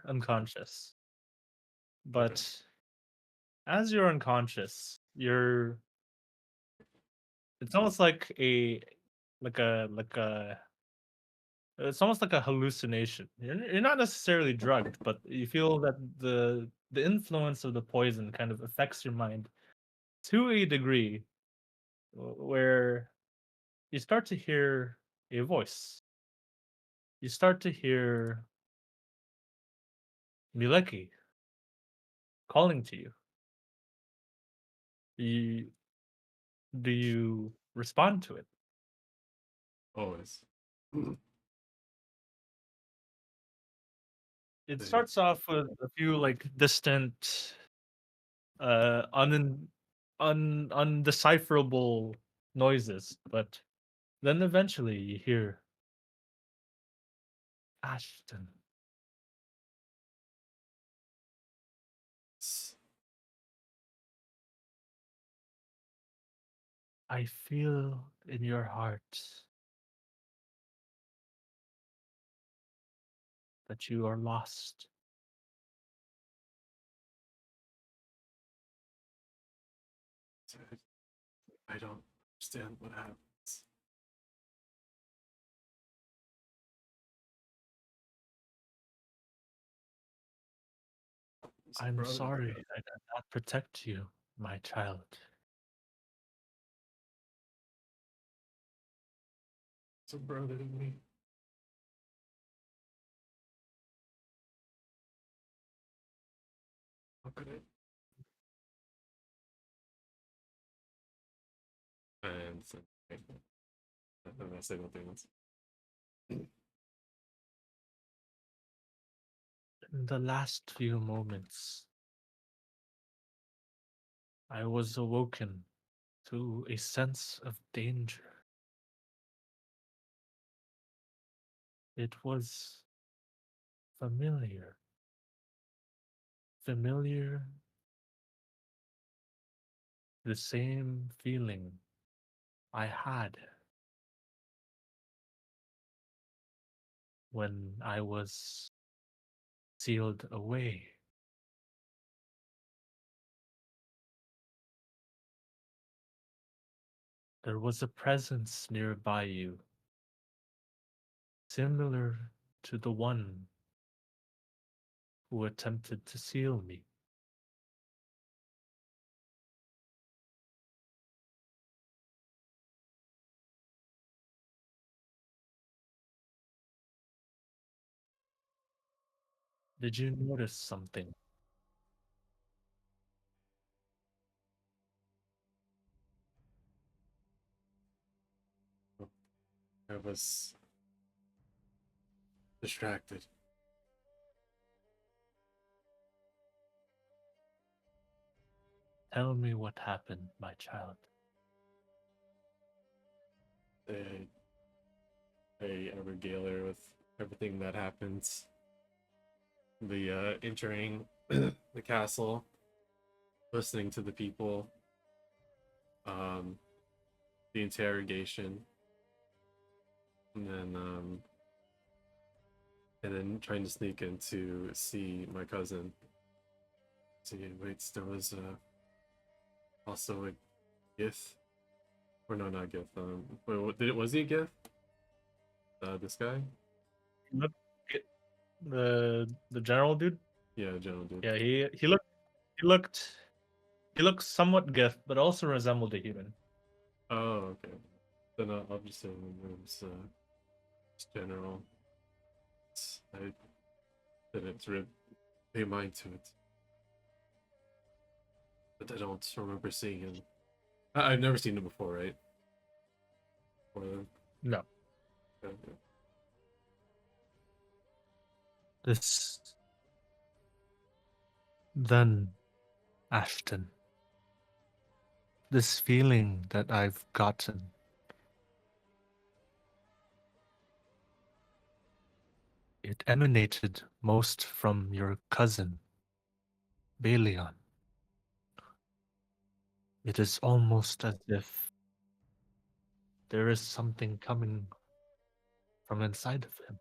unconscious, Okay. but as you're unconscious, it's almost like a it's almost like a hallucination. You're not necessarily drugged, but you feel that the influence of the poison kind of affects your mind to a degree where you start to hear a voice. You start to hear Mileki calling to you. You do you respond to it? Always. It They, starts off with a few like distant, uh, un, undecipherable noises, but then eventually you hear Ashton. s- I feel in your heart that you are lost. I don't understand what happens. He's a I'm brother to sorry me. I did not protect you, my child. He's a brother to me. How could I? And so, and I say nothing else. In the last few moments, I was awoken to a sense of danger. It was familiar, familiar, the same feeling I had when I was sealed away. There was a presence nearby you, similar to the one who attempted to seal me. Did you notice something? I was distracted. Tell me what happened, my child. I, I regale her with everything that happens. The entering the castle, listening to the people, um, the interrogation, and then trying to sneak in to see my cousin. See, wait, there was also a Gith, or no, not Gith. Wait, what, did it was he a Gith? This guy? Look, it- the general dude. Yeah, general dude. Yeah, he looked he looked somewhat gift, but also resembled a human. Oh, okay. Then I'll just say it was general. I didn't really pay mind to it, but I don't remember seeing him. I've never seen him before, right? Or, No, okay. this then Ashton. This feeling that I've gotten, it emanated most from your cousin, Balion. It is almost as if there is something coming from inside of him.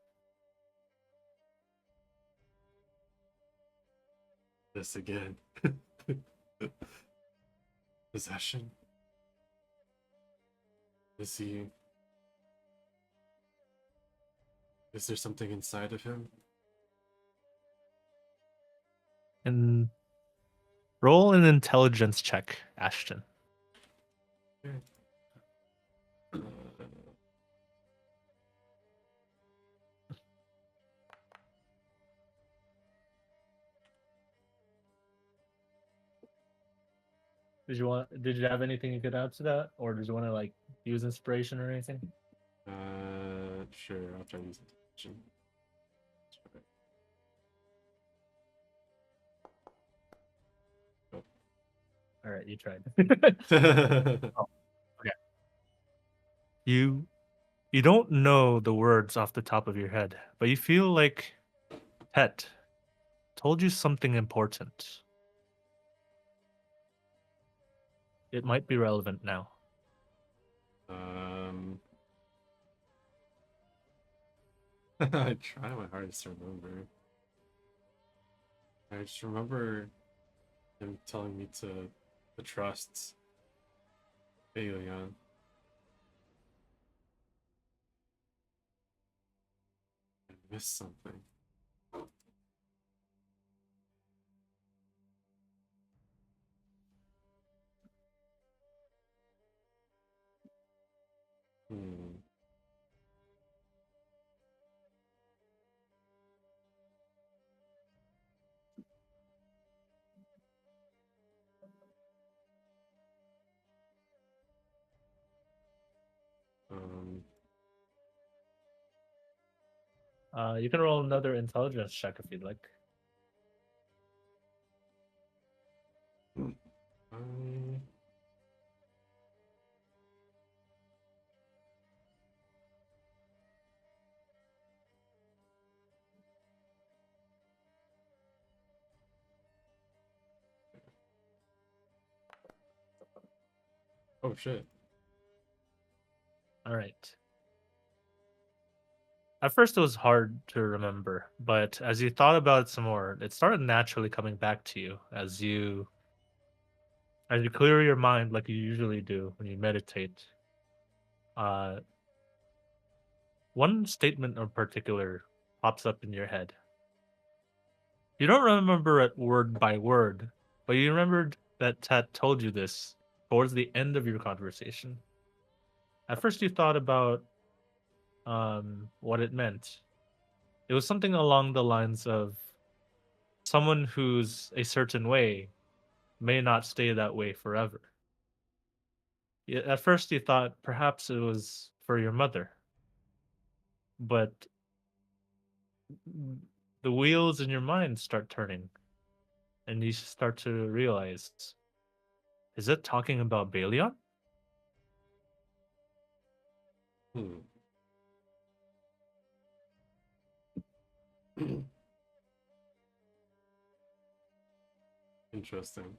this again. Possession? Is he... Is there something inside of him? And roll an intelligence check, Ashton. Uh, Did you have anything you could add to that? Or did you want to like use inspiration or anything? sure, I'll try to use intelligence. All right, you tried. Oh. Okay. You don't know the words off the top of your head, but you feel like Pet told you something important. It might be relevant now. I try my hardest to remember. I just remember him telling me to trust Aelion. I missed something. Hmm. Um, You can roll another intelligence check if you'd like. um, oh shit. All right. At first, it was hard to remember, but as you thought about it some more, it started naturally coming back to you as you clear your mind like you usually do when you meditate. Uh, one statement in particular pops up in your head. You don't remember it word by word, but you remembered that Ted told you this towards the end of your conversation. At first, you thought about what it meant. It was something along the lines of someone who's a certain way may not stay that way forever. At first, you thought perhaps it was for your mother, but the wheels in your mind start turning, and you start to realize: is it talking about Balion? Hmm. Interesting.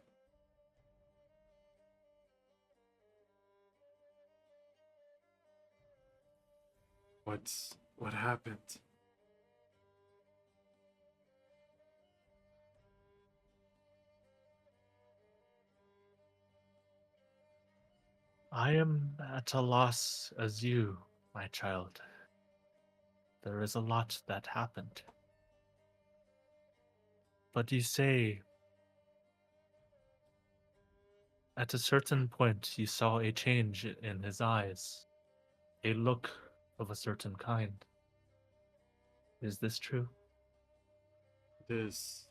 What happened? I am at a loss as you, my child. There is a lot that happened. But you say at a certain point you saw a change in his eyes, a look of a certain kind. Is this true? It is.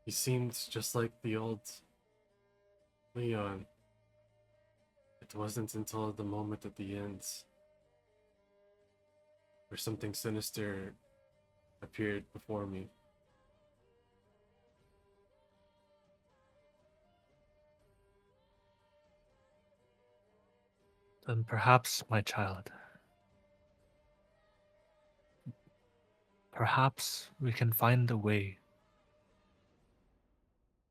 He seemed just like the old Leon. It wasn't until the moment at the end where something sinister appeared before me. Then perhaps, my child, perhaps we can find a way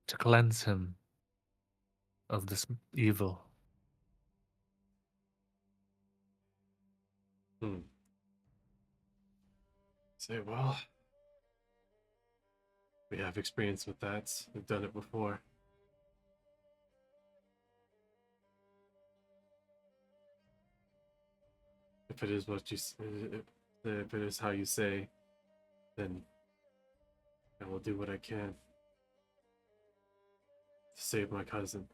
to cleanse him of this evil. Say, well, We have experience with that. We've done it before. If it is what you if it is how you say, then I will do what I can to save my cousin.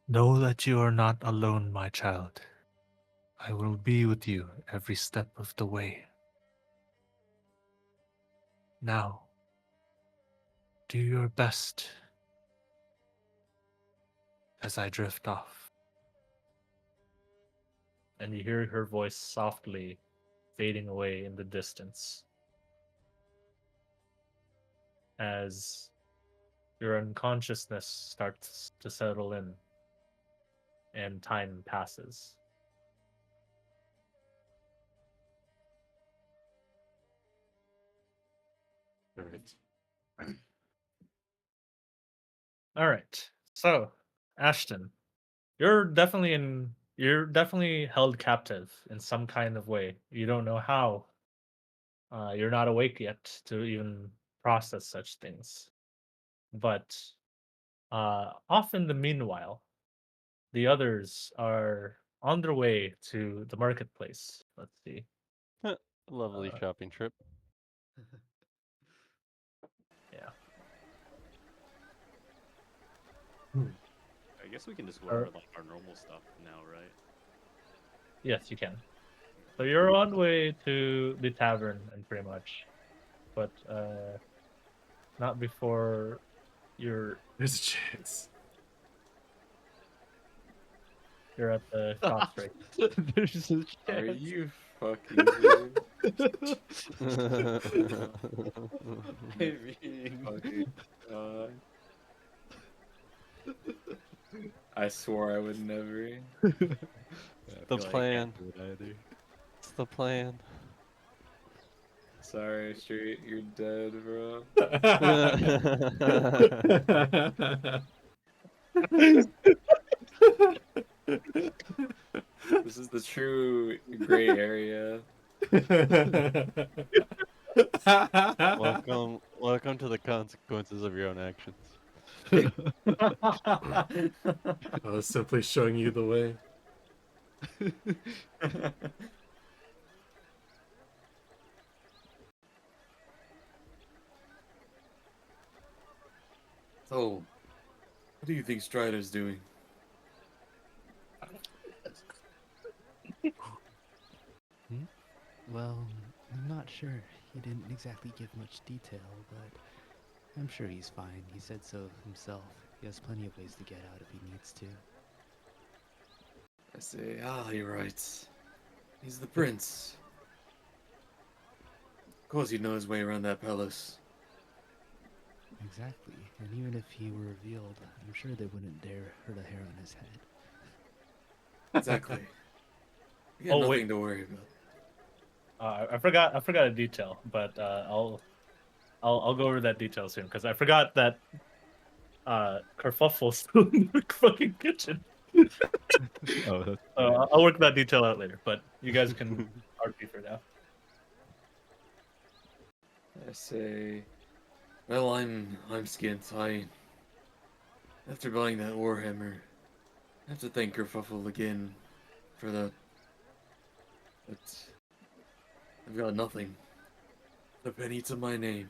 Know that you are not alone, my child. I will be with you every step of the way. Now, do your best as I drift off. And you hear her voice softly fading away in the distance as your unconsciousness starts to settle in and time passes. All right. All right. So, Ashton, you're definitely held captive in some kind of way. You don't know how. You're not awake yet to even process such things. But off in the meanwhile, the others are on their way to the marketplace. Let's see. Lovely Uh, shopping trip. yeah. I guess we can just go Or- over like our normal stuff now, right? Yes, you can. So you're on way to the tavern and pretty much, but not before you're There's a chance. at the shops right. There's a Are chance. you fucking serious? I mean, Fucking God. I swore I would never. the feel like I can't plan. do it either. It's the plan. Sorry, Street, you're dead, bro. This is the true gray area. Welcome to the consequences of your own actions. I was simply showing you the way. So, what do you think Strider's doing? Well, I'm not sure. He didn't exactly give much detail, but I'm sure he's fine. He said so himself. He has plenty of ways to get out if he needs to. I say, you're right. He's the prince. Of course he'd know his way around that palace. Exactly. And even if he were revealed, I'm sure they wouldn't dare hurt a hair on his head. Exactly. We got Oh, nothing wait. to worry about. I forgot a detail, but I'll go over that detail soon because I forgot that Kerfuffle's still in the fucking kitchen. Oh, that's I'll work that detail out later, but you guys can argue for now. I say, well, I'm skint. After buying that Warhammer, I have to thank Kerfuffle again for that. But I've got nothing. A penny to my name.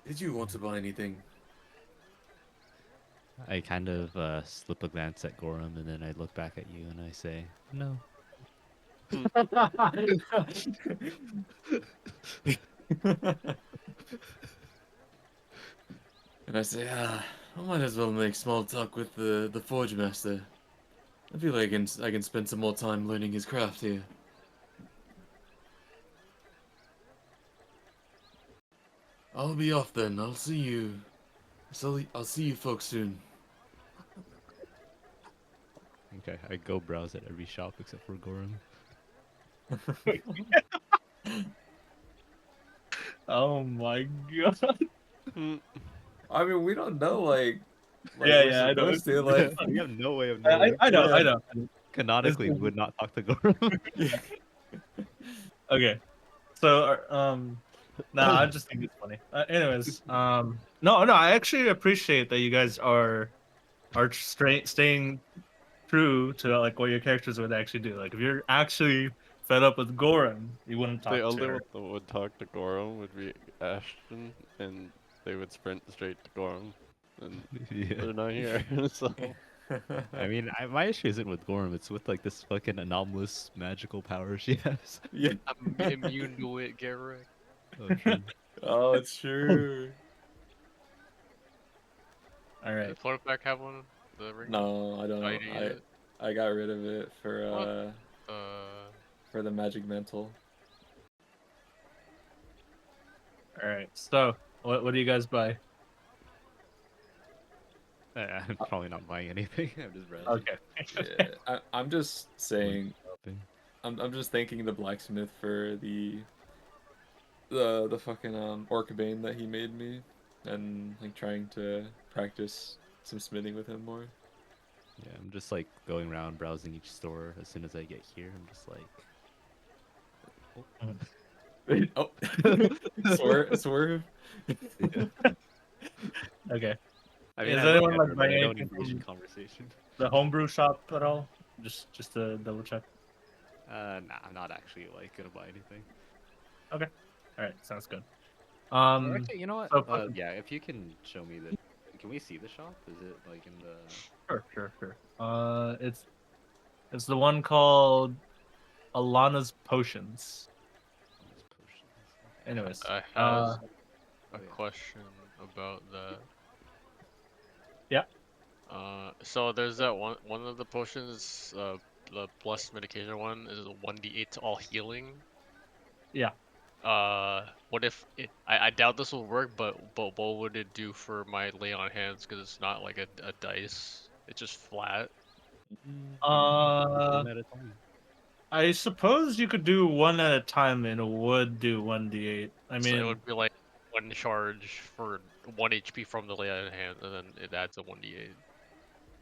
Did you want to buy anything? I kind of slip a glance at Gorham and then I look back at you and I say, no. And I say, I might as well make small talk with the Forge Master. I feel like I can spend some more time learning his craft here. I'll be off then. I'll see you. I'll see you folks soon. Okay, I go browse at every shop except for Gorham. Oh my god! I mean, we don't know, like, Like, Yeah, we're yeah, I know. supposed to, like, We have no way of I, knowing. I know, I Yeah. know. Canonically, This is- would not talk to Gorum. yeah. Okay, so nah, I just think it's funny. Anyways, no, I actually appreciate that you guys are staying true to like what your characters would actually do. Like if you're actually fed up with Gorum, you wouldn't The talk to only her. one that would talk to Gorum would be Ashton, and they would sprint straight to Gorum, and Yeah. they're not here. So I mean, my issue isn't with Gorum. It's with like this fucking anomalous magical power she has. Yeah. I'm immune to it, Garrick. Oh, true. Oh, it's true. All Does right. Florpack have one? The ring? No, I don't. Oh, you didn't use it? I got rid of it for What? for the magic mantle. All right. So what do you guys buy? I'm probably not buying anything. I'm just browsing. Okay. Yeah, I'm just saying. Shopping. I'm just thanking the blacksmith for the fucking orc bane that he made me, and like trying to practice some smithing with him more. Yeah, I'm just like going around browsing each store. As soon as I get here, I'm just like, Oh, swerve. Okay. I Is I anyone, look like, at her, but buying I don't anything engage in from- conversation. The homebrew shop at all? Just to double check. Nah, I'm not actually like gonna buy anything. All right. Sounds good. Actually, you know what? so fucking- Yeah, if you can show me the, can we see the shop? Is it like in the? Sure. It's the one called Alana's Potions. These potions? Anyways, I have uh, a question about that. Yeah. So there's that one of the potions, the blessed medication one is a 1d8 to all healing. Yeah. What if I doubt this will work, but what would it do for my lay on hands? Because it's not like a dice; it's just flat. uh, One at a time. I suppose you could do one at a time, and it would do 1d8. I So it mean, would be like one charge for 1 HP from the lay on hands, and then it adds a 1d8.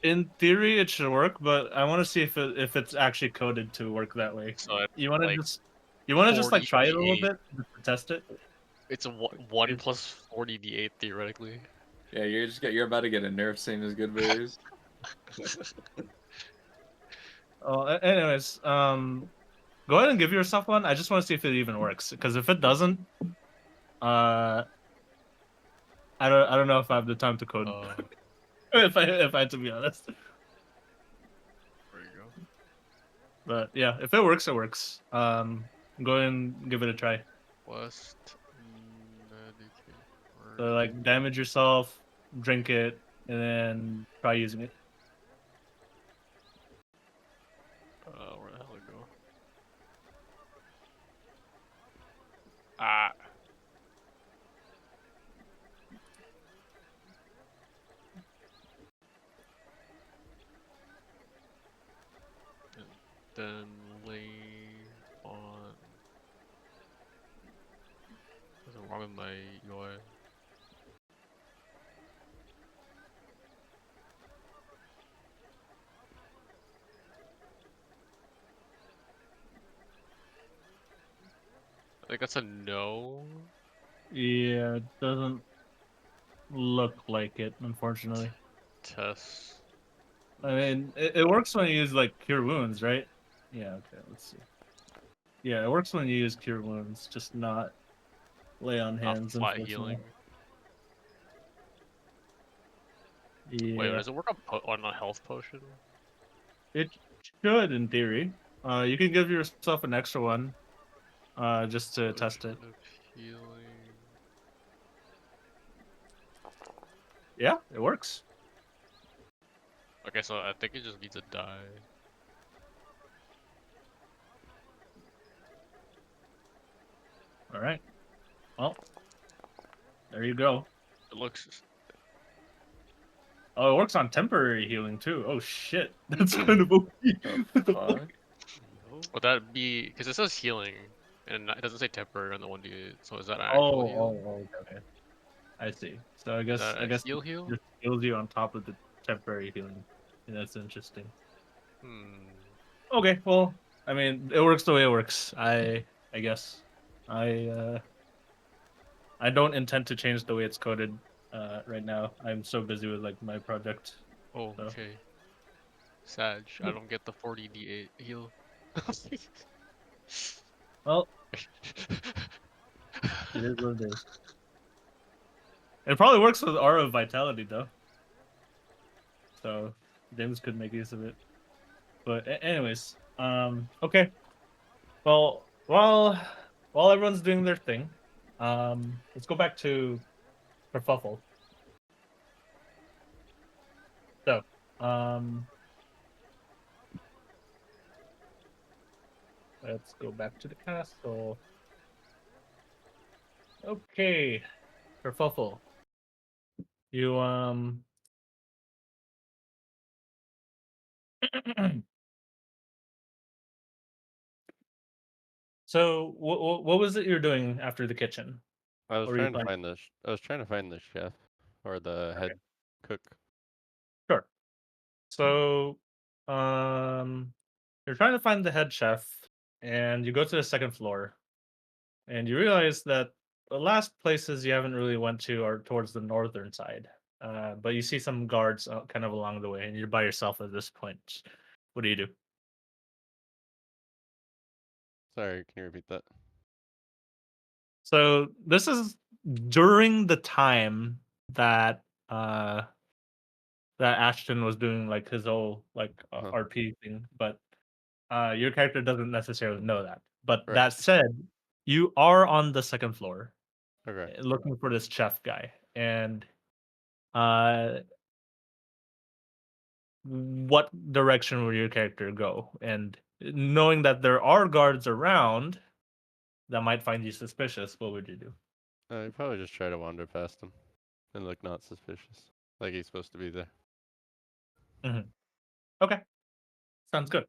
in theory, it should work, but I want to see if it's actually coded to work that way. So it, You want to like, just like try it a little 48. bit just to test it. it's a 1 plus 40d8 theoretically. Yeah, you're about to get a nerf same as good berries. Anyways, go ahead and give yourself one. I just want to see if it even works. Because if it doesn't, I don't know if I have the time to code. if I had to be honest. There you go. But yeah, if it works, it works. Go ahead and give it a try. West medicate. So like damage yourself, drink it, and then try using it. Where the hell it go? Ah. Then lay on. What's wrong with my UI? I think that's a no. Yeah, it doesn't look like it, unfortunately. Test. I mean, it works when you use like cure wounds, right? Yeah. Okay. Let's see. Yeah, it works when you use cure wounds, just not lay on Not hands. flat unfortunately. healing. Yeah, Wait, does it work on a health potion? it should in theory. You can give yourself an extra one, just to test it. Potion of healing. Yeah, it works. Okay, so I think it just needs a die. All right. Well, there you go. It looks. Oh, it works on temporary healing too. Oh shit, that's kind of OP. What the fuck? Would that be because it says healing, and it doesn't say temporary on the 1d8? So is that an Oh, actual heal? okay. I see. So I guess heal? it just heals you on top of the temporary healing. Yeah, that's interesting. Hmm. Okay, well, I mean, it works the way it works. I guess I I don't intend to change the way it's coded right now. I'm so busy with like my project. Oh, So okay. Sag, I don't get the 40d8 heal. well, it is what it is. It probably works with Aura of Vitality though. So James could make use of it. But anyways, okay. Well, while everyone's doing their thing, let's go back to Kerfuffle. So, let's go back to the castle. Okay, Kerfuffle. You So what was it you're doing after the kitchen? I was Or you trying to find find the I was trying to find the chef or the head cook. Sure. So, you're trying to find the head chef, and you go to the second floor, and you realize that the last places you haven't really went to are towards the northern side. But you see some guards kind of along the way, and you're by yourself at this point. What do you do? Sorry, can you repeat that? So this is during the time that that Ashton was doing like his whole like Uh-huh. RP thing, but your character doesn't necessarily know that. But Right. that said, you are on the second floor Okay. looking for this chef guy, and uh, what direction will your character go? And knowing that there are guards around that might find you suspicious, what would you do? You probably just try to wander past him and look not suspicious, like he's supposed to be there. Okay, sounds good.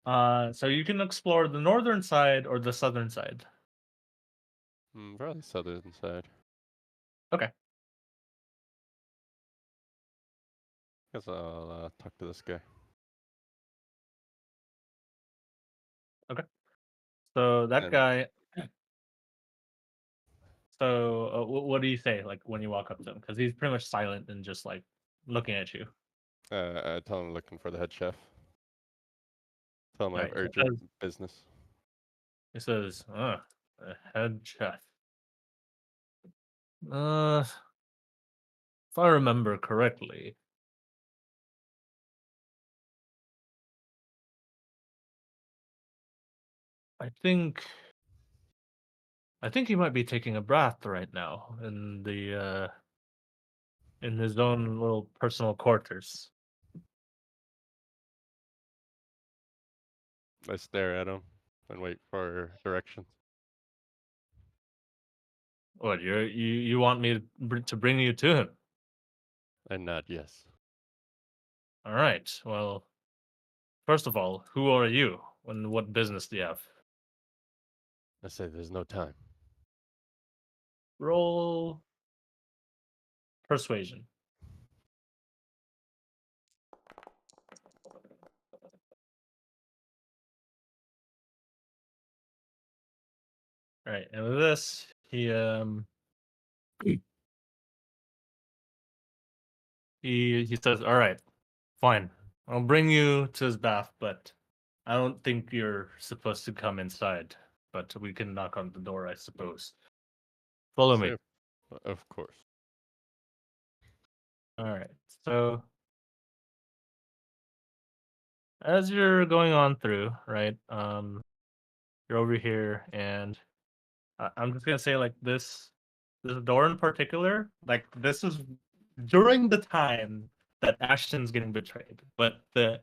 So you can explore the northern side or the southern side. Probably southern side. Okay. Guess I'll talk to this guy. So that And guy. So what do you say like when you walk up to him? Because he's pretty much silent and just like looking at you. I tell him I'm looking for the head chef. Tell him I have Right. urgent business. He says, a head chef. If I remember correctly, I think he might be taking a bath right now in his own little personal quarters. I stare at him and wait for directions. What you want me to bring you to him? And nod yes. All right. Well, first of all, who are you? And what business do you have? I say there's no time. Roll persuasion. All right, and with this, he says, "All right, fine. I'll bring you to his bath, but I don't think you're supposed to come inside. But we can knock on the door, I suppose. Follow me." Sure. Of course. All right. So as you're going on through, right? You're over here, and I'm just gonna say like this door in particular, like this is during the time that Ashton's getting betrayed, but the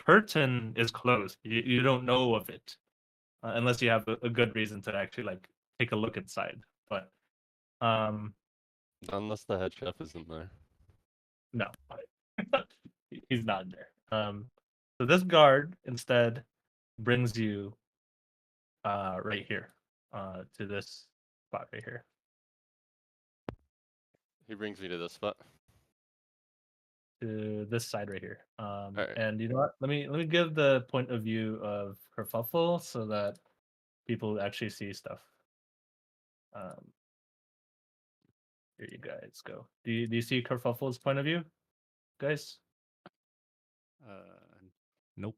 curtain is closed. You don't know of it unless you have a good reason to actually like take a look inside. But um, Unless the head chef isn't there. no, he's not there. So this guard instead brings you right here to this spot right here. He brings me to this spot. to this side right here. Alright. And you know what? Let me give the point of view of Kerfuffle so that people actually see stuff. Um, here you guys go. Do you see Kerfuffle's point of view, guys? Nope.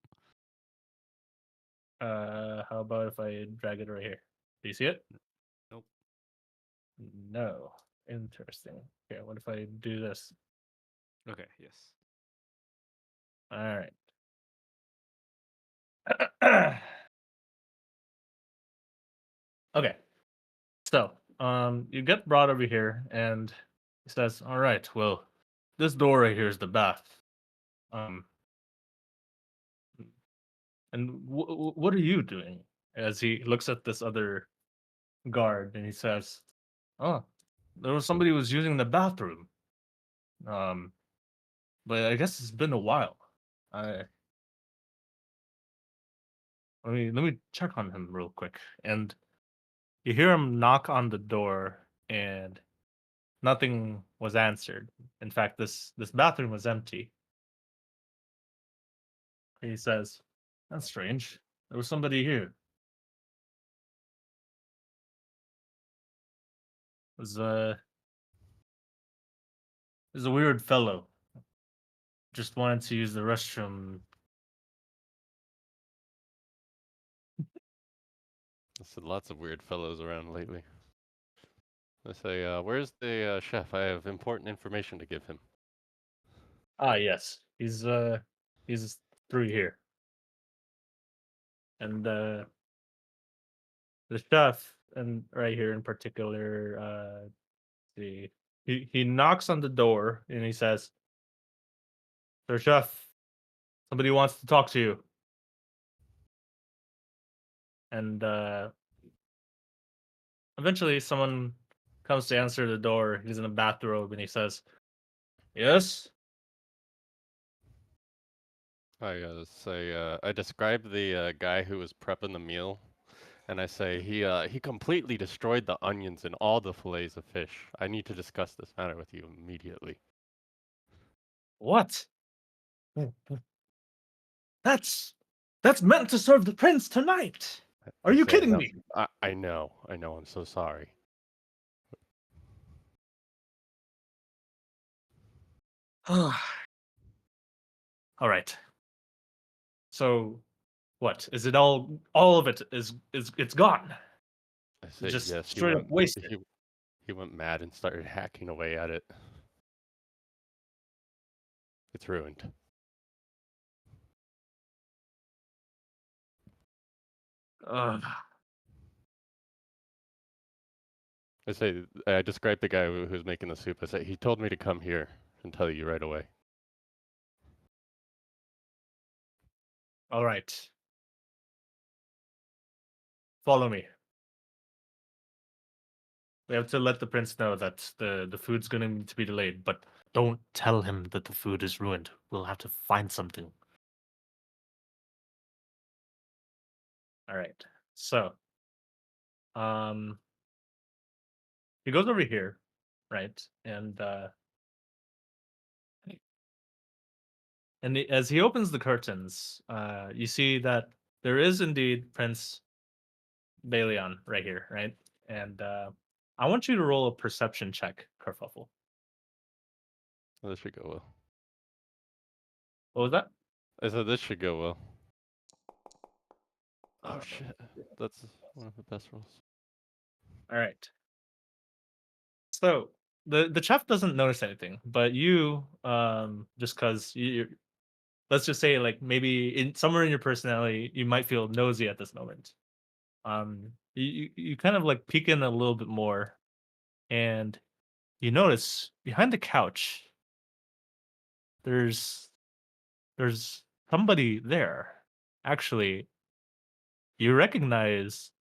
How about if I drag it right here? Do you see it? Nope. No. Interesting. Okay, what if I do this? Okay. Yes. All right. Okay. So, you get brought over here, and he says, "All right, well, this door right here is the bath. Um, and what are you doing?" As he looks at this other guard, and he says, "Oh, there was somebody who was using the bathroom. Um, but I guess it's been a while. I let me check on him real quick." And you hear him knock on the door, and nothing was answered. In fact, this bathroom was empty. He says, "That's strange. There was somebody here. It was a weird fellow. Just wanted to use the restroom." There's lots of weird fellows around lately. I say, where's the chef? I have important information to give him. Ah, yes. He's through here. And the chef, and right here in particular, he knocks on the door and he says, "Sir Chef, somebody wants to talk to you." And eventually someone comes to answer the door. He's in a bathrobe and he says, "Yes?" I describe the guy who was prepping the meal, and I say he completely destroyed the onions and all the fillets of fish. I need to discuss this matter with you immediately. "What? That's that's meant to serve the prince tonight. Are I you say, kidding "No, me?" I know, I'm so sorry. All right. So, what? Is it all of it is it's gone? I say Just yes. straight up wasted. He went mad and started hacking away at it. It's ruined. Ugh. I described the guy who's making the soup. I say he told me to come here and tell you right away. All right. Follow me. We have to let the prince know that the food's going to be delayed, but don't tell him that the food is ruined. We'll have to find something. All right. So, um, he goes over here, right? As he opens the curtains, you see that there is indeed Prince Balion right here, right? And I want you to roll a perception check, Kerfuffle. This should go well. What was that? I said this should go well. Oh Uh, shit. That's one of the best rolls. All right. So the chef doesn't notice anything, but you, just because let's just say like maybe in somewhere in your personality, you might feel nosy at this moment. You kind of like peek in a little bit more, and you notice behind the couch, there's there's somebody there. Actually, you recognize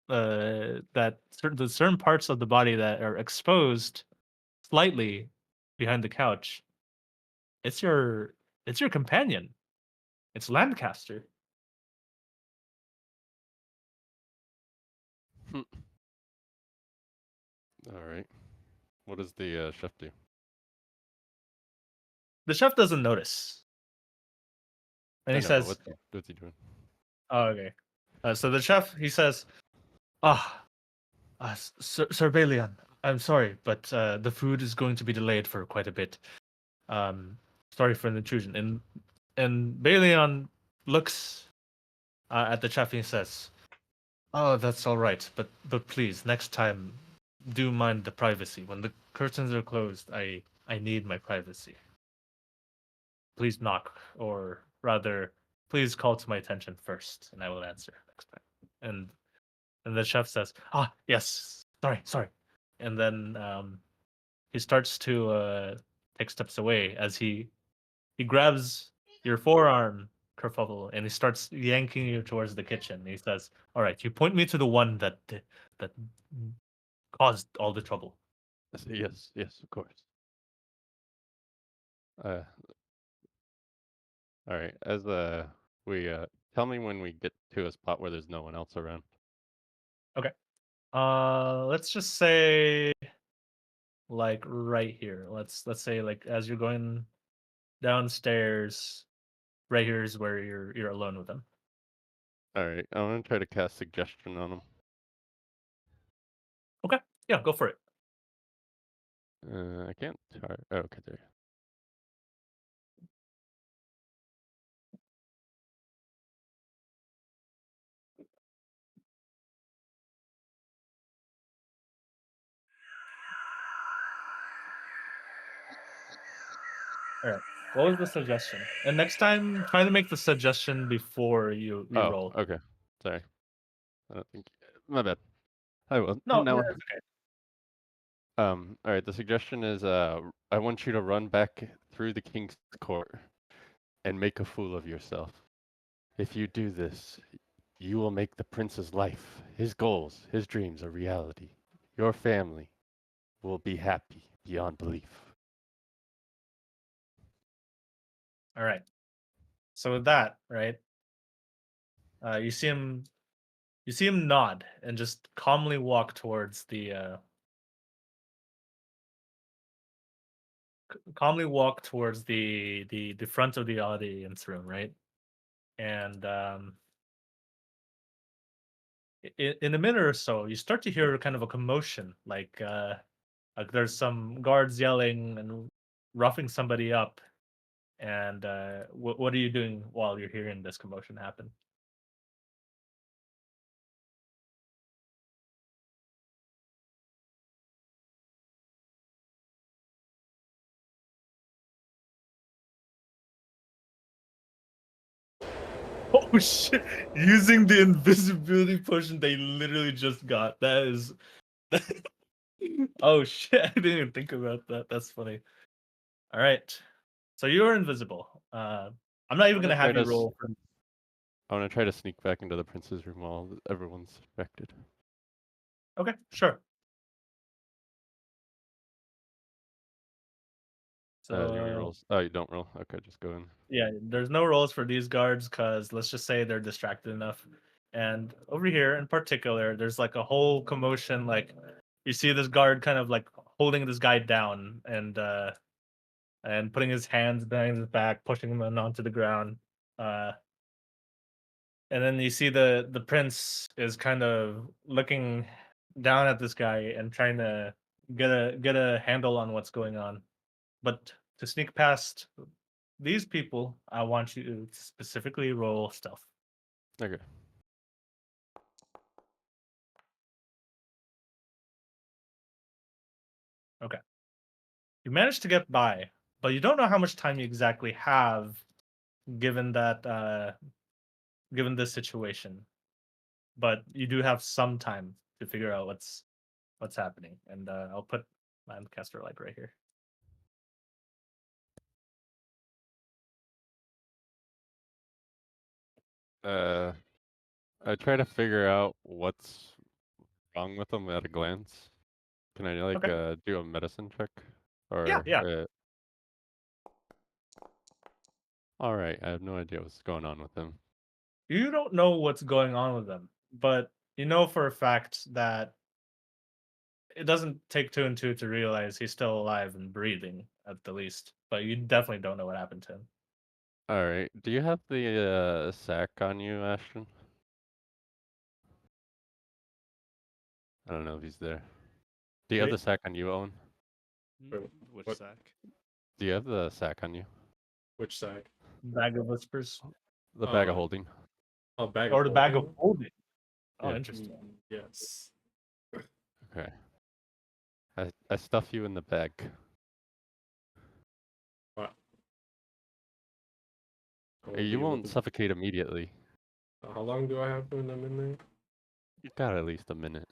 that the certain parts of the body that are exposed slightly behind the couch. It's your companion. It's Lancaster. All right. What does the chef do? The chef doesn't notice, and I he know, but says, what's he doing? "Oh, okay." So the chef he says, "Ah, Sir Balian, I'm sorry, but the food is going to be delayed for quite a bit. Sorry for the intrusion." And Balian looks at the chef and he says, "Oh, that's all right, but please, next time, do mind the privacy. When the curtains are closed, I need my privacy. Please knock, or rather, please call to my attention first, and I will answer next time." And the chef says, "Ah, yes, sorry." And then he starts to take steps away as he grabs your forearm, Kerfuffle, and he starts yanking you towards the kitchen. He says, "All right, you point me to the one that caused all the trouble." I say, yes, of course. Uh, all right. As we tell me when we get to a spot where there's no one else around. Okay. Let's just say like right here. Let's say like as you're going downstairs, right here is where you're alone with them. All right. I'm gonna try to cast suggestion on him. Okay. Yeah, go for it. I can't. Oh, okay, there. All right. What was the suggestion? And next time, try to make the suggestion before you Oh, roll. okay. Sorry. I don't think. My bad. I will. No, Now. it's okay. All right. The suggestion is, I want you to run back through the king's court and make a fool of yourself. If you do this, you will make the prince's life, his goals, his dreams a reality. Your family will be happy beyond belief. All right. So with that, right? You see him nod and just calmly walk towards the front of the audience room, right? And in a minute or so, you start to hear kind of a commotion, like there's some guards yelling and roughing somebody up. And what are you doing while you're hearing this commotion happen? Oh shit! Using the invisibility potion they literally just got. That is. Oh shit! I didn't even think about that. That's funny. All right, so you're invisible. I'm not even I'm gonna gonna try have you to. roll. For... I want to try to sneak back into the prince's room while everyone's distracted. Okay, sure. Do you want me to So roll? Oh, you don't roll. Okay, just go in. yeah, there's no rolls for these guards because let's just say they're distracted enough. And over here in particular, there's like a whole commotion. Like you see this guard kind of like holding this guy down and putting his hands behind his back, pushing him onto the ground. Uh, and then you see the prince is kind of looking down at this guy and trying to get a handle on what's going on. But to sneak past these people, I want you to specifically roll stealth. Okay. Okay. You managed to get by, but you don't know how much time you exactly have given that given this situation. But you do have some time to figure out what's happening. And I'll put Landcaster Light right here. I try to figure out what's wrong with them at a glance. Can I like Okay. do a medicine check? Or Yeah. all right, I have no idea what's going on with him. You don't know what's going on with them, but you know for a fact that it doesn't take 2 and 2 to realize he's still alive and breathing at the least, but you definitely don't know what happened to him. All right. Do you have the sack on you, Ashton? I don't know if he's there. Do you have Wait. the sack on you, Owen? Wait, Which what? sack? Do you have the sack on you? Which sack? Bag of whispers. The bag of Oh. holding. Oh, bag Or of the bag of holding? holding. Oh, Yeah. interesting. Yes. Okay. I stuff you in the bag. What? I won't You be able won't to- suffocate immediately. How long do I have when I'm in there? You've got at least a minute.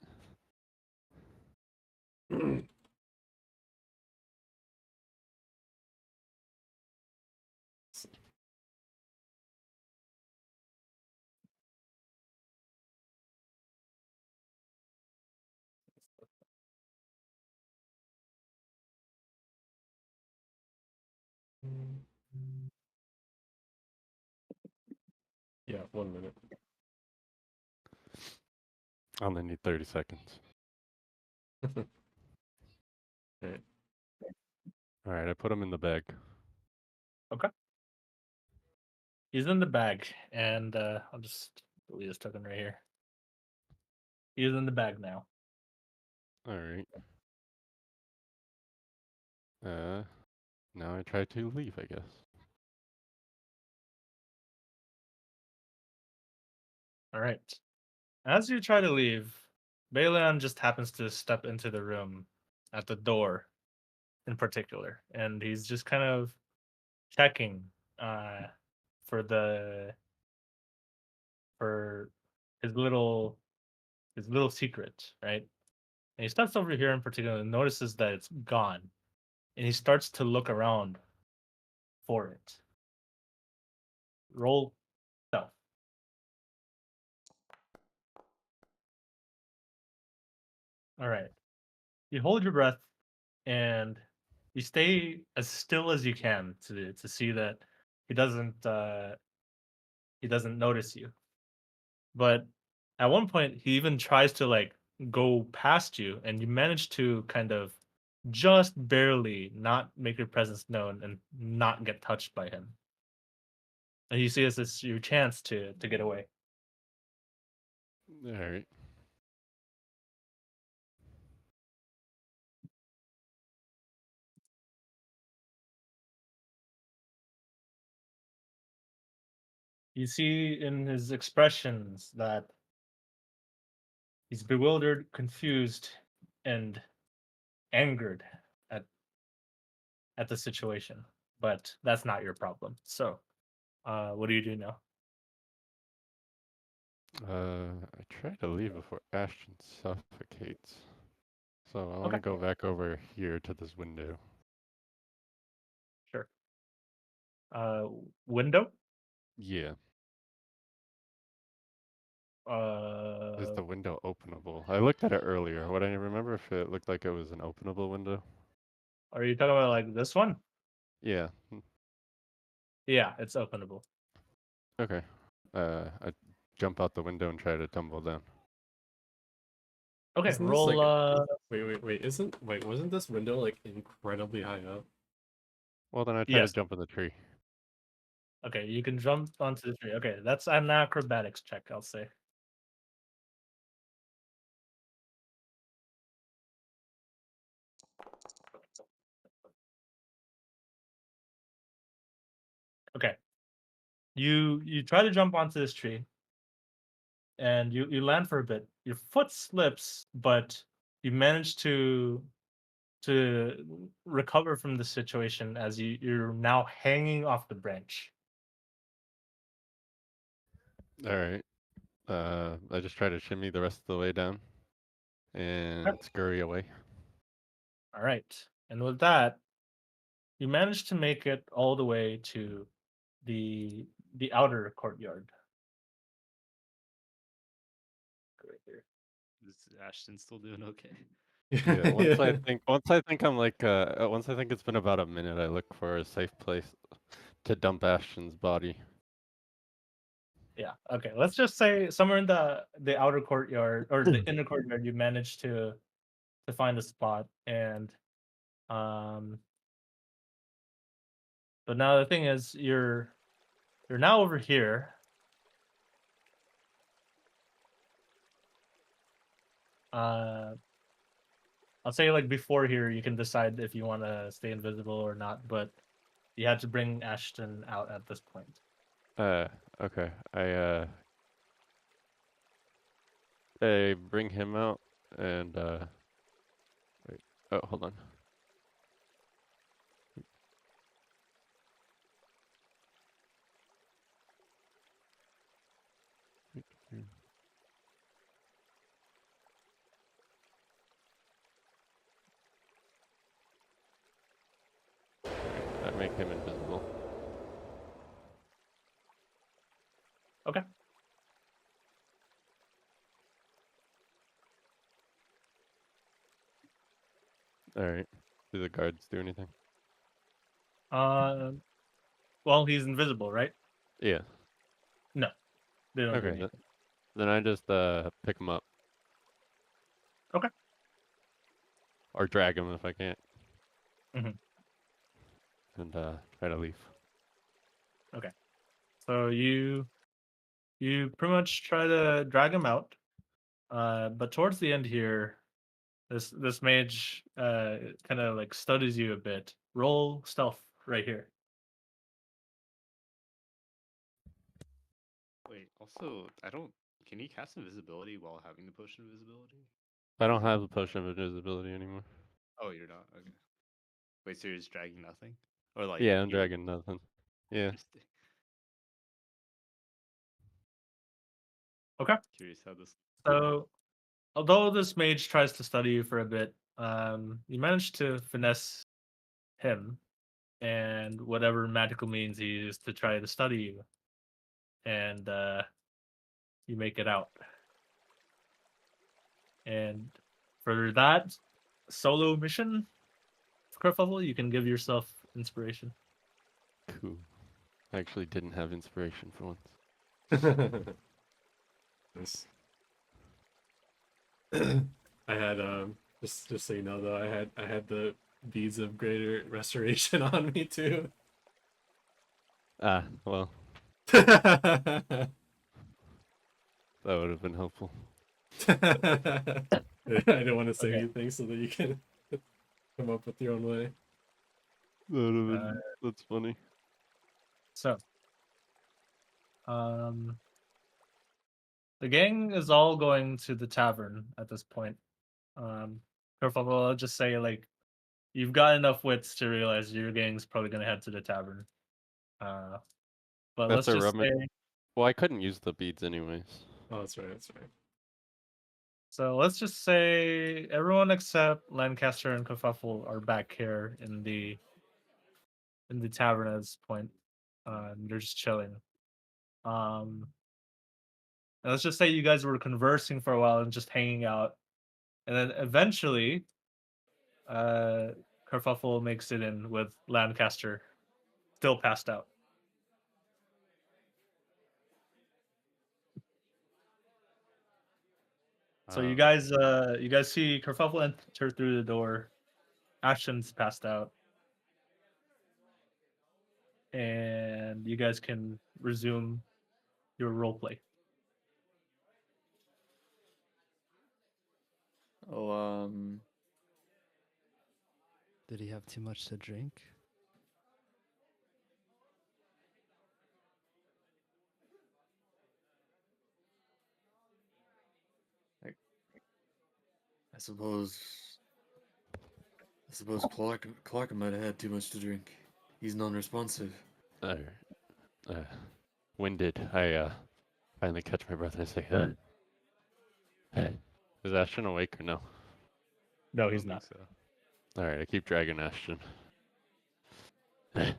Yeah, 1 minute. I only need 30 seconds. Alright. All right, I put him in the bag. He's in the bag, and I'll just delete his token right here. He's in the bag now. All right. Now I try to leave, I guess. All right. As you try to leave, Balian just happens to step into the room at the door in particular, and he's just kind of checking for his little secret, right? And he steps over here in particular and notices that it's gone. And he starts to look around for it. Roll stealth. All right. You hold your breath and you stay as still as you can to see that he doesn't notice you. But at one point he even tries to like go past you, and you manage to kind of just barely not make your presence known and not get touched by him. And you see this as your chance to get away. All right. You see in his expressions that he's bewildered, confused, and angered at the situation. But that's not your problem. So, what do you do now? I try to leave before Ashton suffocates. So I want Okay. to go back over here to this window. Sure. Window. Yeah. Is Uh, the window openable? I looked at it earlier. Would I remember if it looked like it was an openable window? are you talking about like this one? Yeah. Yeah, it's openable. Okay. I jump out the window and try to tumble down. Okay, Isn't this roll. like- Wait, wasn't this window like incredibly high up? Well, then I try Yes. to jump in the tree. Okay, you can jump onto the tree. Okay, that's an acrobatics check, I'll say. Okay. You try to jump onto this tree, and you land for a bit. Your foot slips, but you manage to recover from the situation as you're now hanging off the branch. All right. I just try to shimmy the rest of the way down and scurry away. All right. And with that, you manage to make it all the way to the outer courtyard. Right here. Is Ashton still doing okay? Yeah. Once I think it's been about a minute, I look for a safe place to dump Ashton's body. Yeah. Okay. Let's just say somewhere in the outer courtyard or the inner courtyard, you manage to to find a spot, and but now the thing is, you're now over here. I'll say like before here, you can decide if you want to stay invisible or not, but you had to bring Ashton out at this point. Okay. I bring him out and wait. Oh, hold on. I make him invisible. Okay. All right. Do the guards do anything? Well, he's invisible, right? Yeah. No, they don't do Okay. anything. Then I just pick him up. Okay. Or drag him if I can't. Mhm. And try to leave. So you pretty much try to drag him out, but towards the end here, this mage kind of like studies you a bit. Roll stealth right here. Wait, also, I don't. Can he cast invisibility while having the potion of invisibility? I don't have a potion of invisibility anymore. Oh, you're not? Okay. Wait, so you're just dragging nothing? Or like. Yeah, I'm you- dragging nothing. Yeah. Interesting. Okay. Curious how this. So although this mage tries to study you for a bit, you manage to finesse him and whatever magical means he used to try to study you, and you make it out. And for that solo mission, Kerfuffle, you can give yourself inspiration. Cool. I actually didn't have inspiration for once. Nice. I had just so you know though, I had the beads of greater restoration on me too. Ah, well, I that would have been helpful. don't want to say Okay. anything so that you can come up with your own way. That would have been, that's funny. So, the gang is all going to the tavern at this point. Kerfuffle, I'll just say like you've got enough wits to realize your gang's probably gonna head to the tavern. But That's let's a just rummage. say Well, I couldn't use the beads anyways. Oh, that's right, that's right. so. Let's just say everyone except Lancaster and Kerfuffle are back here in the tavern at this point. And they're just chilling. And let's just say you guys were conversing for a while and just hanging out, and then eventually, Kerfuffle makes it in with Lancaster, still passed out. So you guys see Kerfuffle enter through the door. Ashton's passed out, and you guys can resume your roleplay. Oh, Did he have too much to drink? I suppose Clark might have had too much to drink. He's non-responsive. Winded. I finally catch my breath and I say, is Ashton awake or no? No, I he's don't not. think so. Alright, I keep dragging Ashton. I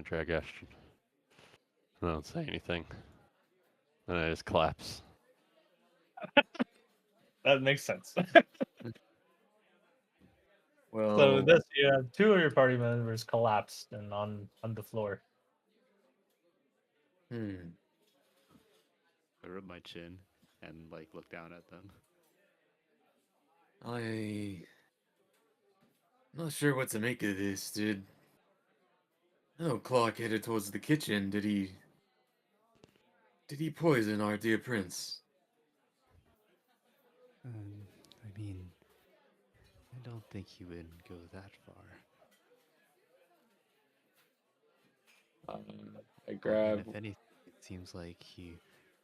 drag Ashton. I don't say anything. And I just collapse. That makes sense. Well, So this, you have two of your party members collapsed and on the floor. hmm. I rub my chin and like look down at them. I'm not sure what to make of this, dude. No, Clark headed towards the kitchen. Did he poison our dear prince? I mean, I don't think he would go that far. I And grab. if anything, it seems like he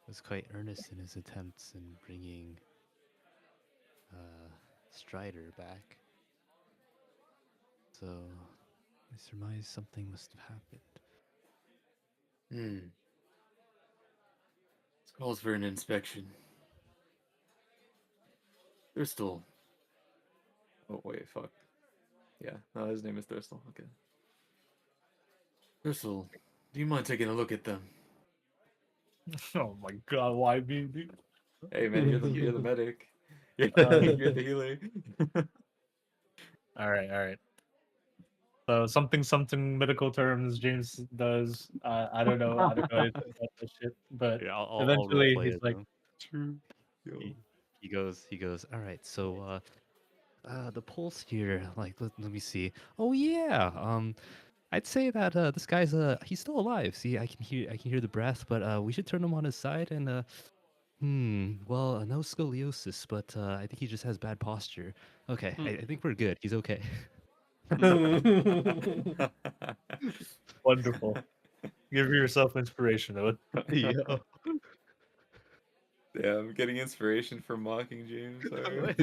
was quite earnest in his attempts in bringing Strider back. So I surmise something must have happened. This calls for an inspection. Thristle. Oh wait, fuck. Yeah, no, his name is Thristle. Okay. Thristle, do you mind taking a look at them? Oh my god, why me, dude? Hey man, you're the medic. You're the healer. All right, all right. So something medical terms James does. I don't know. I don't know anything about this shit. But Yeah, I'll eventually roleplay he's as like, them. True. He goes, All right, so the pulse here, like let me see. Oh yeah, I'd say that this guy's he's still alive. See, I can hear the breath, but we should turn him on his side and well, no scoliosis, but I think he just has bad posture. Okay, I think we're good. He's okay. wonderful. Give yourself inspiration, Owen. yeah. Yeah, I'm getting inspiration from mocking James. Sorry.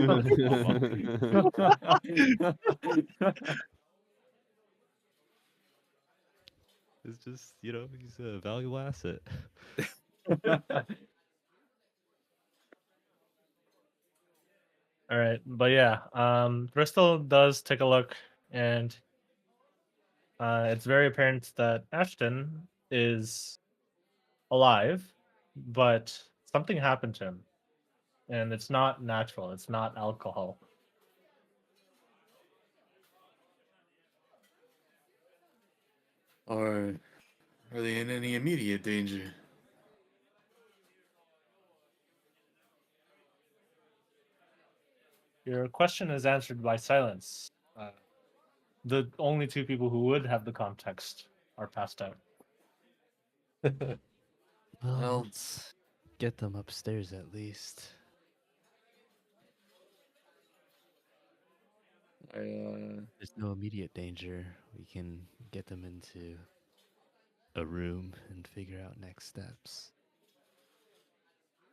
It's just, he's a valuable asset. All right, but yeah, Bristol does take a look, and it's very apparent that Ashton is alive, but something happened to him, and it's not natural. It's not alcohol. Are they in any immediate danger? Your question is answered by silence. The only two people who would have the context are passed out. Well, Well- let's get them upstairs at least. There's no immediate danger. We can get them into a room and figure out next steps.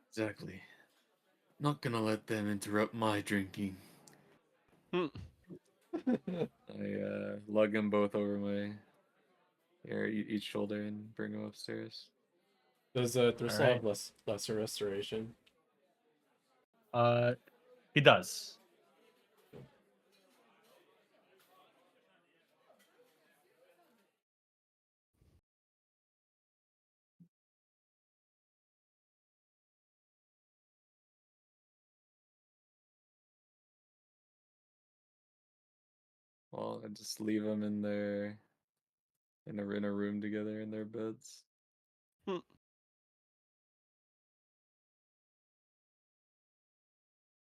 Exactly. Not gonna let them interrupt my drinking. Hmm. I lug them both over my each shoulder and bring them upstairs. Does Thristle Alright. have lesser restoration? He does. Well, I just leave them in their in a room together in their beds.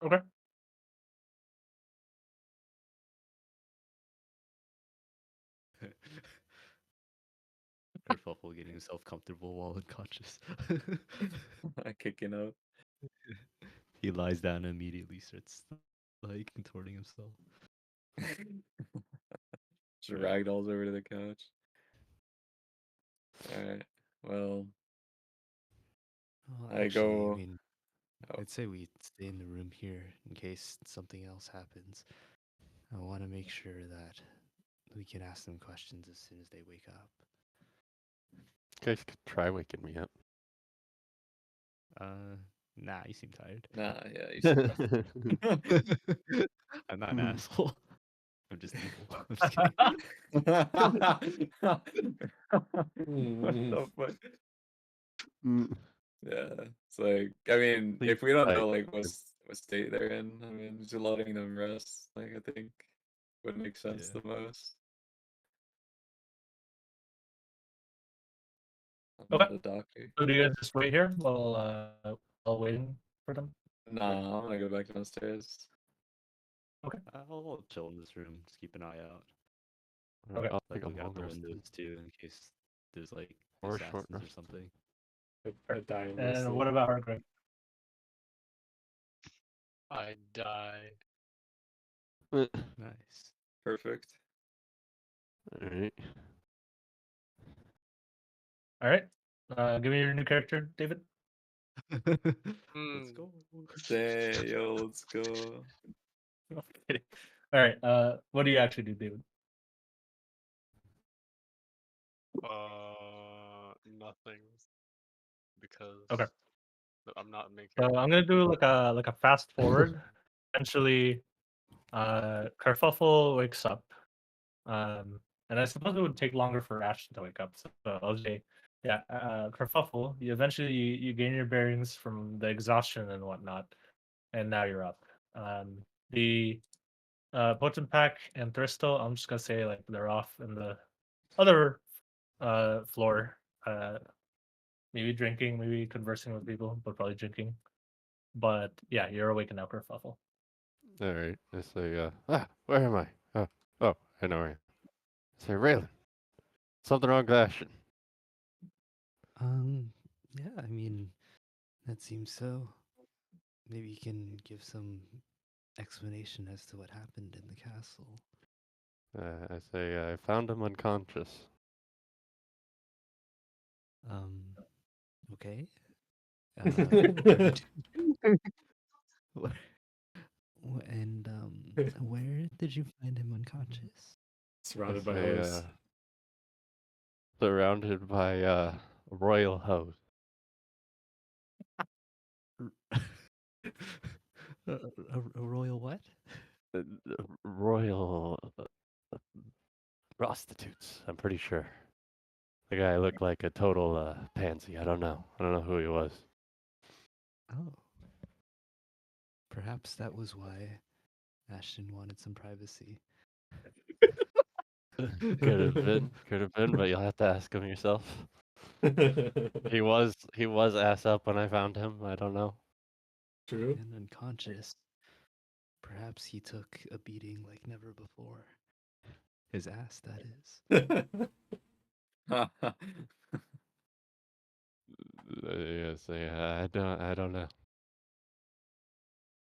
Okay. Kerfuffle getting himself comfortable while unconscious. Kicking out. He lies down and immediately starts like contorting himself. Just ragdolls over to the couch. Alright. Well, Well, I actually, go. I mean, Oh. I'd say we stay in the room here in case something else happens. I want to make sure that we can ask them questions as soon as they wake up. You guys could try waking me up. Nah, you seem tired. Nah, yeah, you should. I'm not an asshole. I'm just evil. I'm just kidding. What the fuck? Mm. Yeah, it's like I mean, Please if we don't try know it. like what state they're in, I mean, just letting them rest, like I think would make sense Yeah. the most. I'm Okay. not a doctor. So do you guys just wait here while waiting for them? Nah, I'm gonna go back downstairs. I'll chill in this room. Just keep an eye out. Okay. I'll Like take look out the Among Us windows too, in case there's like or short assassins or rest. something. I die in my And sleep. what about her, Greg? I die. Nice. Perfect. Alright. All right. Give me your new character, David. Let's Hmm. go. Say, yo, let's go. I'm kidding. All right. What do you actually do, David? Nothing. Because Okay. I'm not making. So I'm gonna do like a fast forward. Eventually, Kerfuffle wakes up. And I suppose it would take longer for Ashton to wake up. So I'll say, yeah, Kerfuffle. You gain your bearings from the exhaustion and whatnot, and now you're up. The Potent Pack and Thristle, I'm just gonna say like they're off in the other floor. Maybe drinking, maybe conversing with people, but probably drinking. But yeah, you're awake now, Kerfuffle. Alright. I say, where am I? Oh, I know where I am. I say, Raylan, something wrong with Ashton. Yeah, I mean, that seems so. Maybe you can give some explanation as to what happened in the castle. I say, I found him unconscious. Okay. And where did you find him unconscious? Surrounded by I say, hoes. surrounded by, royal hoes. A royal what? Royal prostitutes, I'm pretty sure. The guy looked like a total pansy. I don't know. I don't know who he was. Oh. Perhaps that was why Ashton wanted some privacy. Could have been, but you'll have to ask him yourself. He was ass up when I found him. I don't know. True. And unconscious. Perhaps he took a beating like never before. His ass, that is. Yes, yeah, I don't know.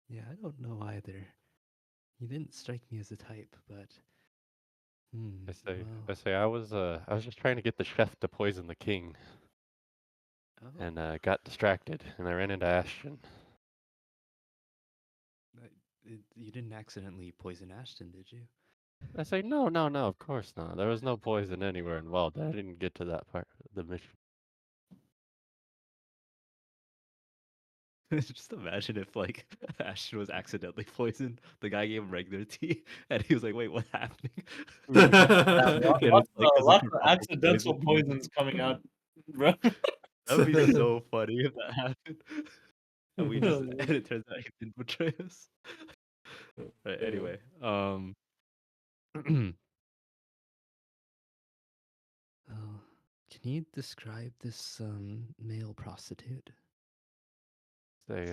Yeah, I don't know either. He didn't strike me as a type, but well, I was just trying to get the chef to poison the king, oh, and got distracted, and I ran into Ashton. you didn't accidentally poison Ashton, did you? I say, no, of course not. There was no poison anywhere involved. I didn't get to that part of the mission. Just imagine if like Ashton was accidentally poisoned. The guy gave him regular tea, and he was like, "Wait, what happened?" And it's like 'cause Lots of Kerfuffle accidental poisoned. poisons coming out, bro. That would be so funny if that happened. And we just and it turns out he didn't betray us. Right, anyway, Oh, can you describe this male prostitute? Say,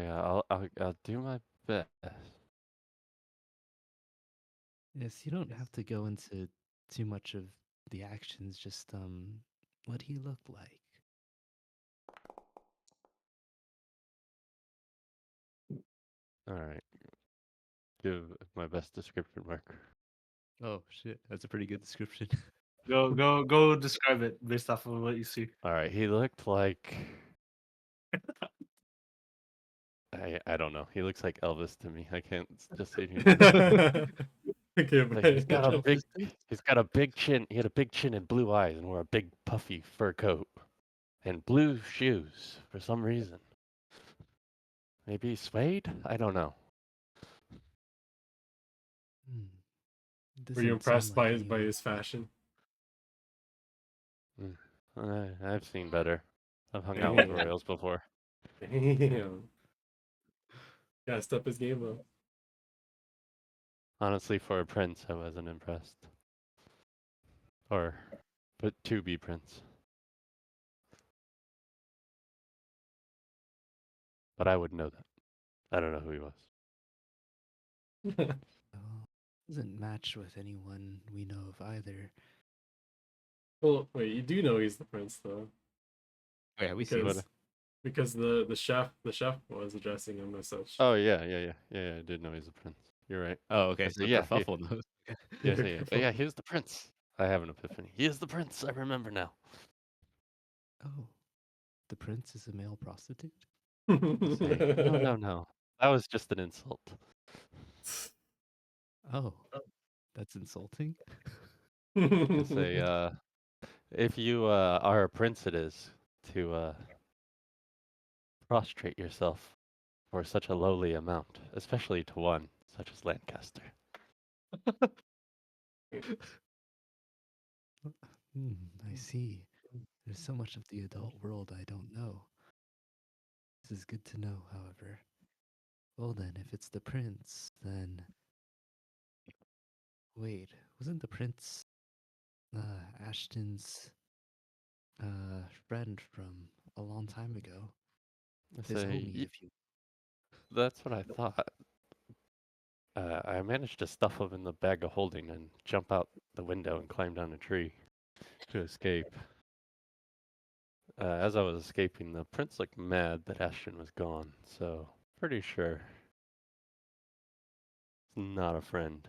I'll do my best. Yes, you don't have to go into too much of the actions, just what he looked like. All right. Give my best description, Mark. oh shit, that's a pretty good description. Go describe it based off of what you see. All right. He looked like I don't know. He looks like Elvis to me. I can't just say like he's got a big chin. He had a big chin and blue eyes and wore a big puffy fur coat and blue shoes for some reason. Maybe suede? I don't know. Hmm. Were you Doesn't sound impressed by like by anyone. his fashion? I've seen better. I've hung out with royals before. Damn. Gotta step his game up. Honestly, for a prince, I wasn't impressed. But to be prince. but I would know that. I don't know who he was. Oh, doesn't match with anyone we know of either. Well, wait, you do know he's the prince though, Oh, yeah, we see. because What? because the chef was addressing him as such. Oh yeah. I did know he's the prince. You're right. Oh, okay. I So said, yeah, Kerfuffle knows. yeah. He is the prince. I have an epiphany. He is the prince. I remember now. Oh, the prince is a male prostitute? I say, no. That was just an insult. Oh, that's insulting. I say, if you are a prince, it is to prostrate yourself for such a lowly amount, especially to one such as Lancaster. I see. There's so much of the adult world I don't know. This is good to know, however. Well then, if it's the prince, then... Wait, wasn't the prince Ashton's friend from a long time ago? I His say, homie, if you... that's what I thought. I managed to stuff him in the bag of holding and jump out the window and climb down a tree to escape. As I was escaping, the prince looked mad that Ashton was gone, so pretty sure he's not a friend.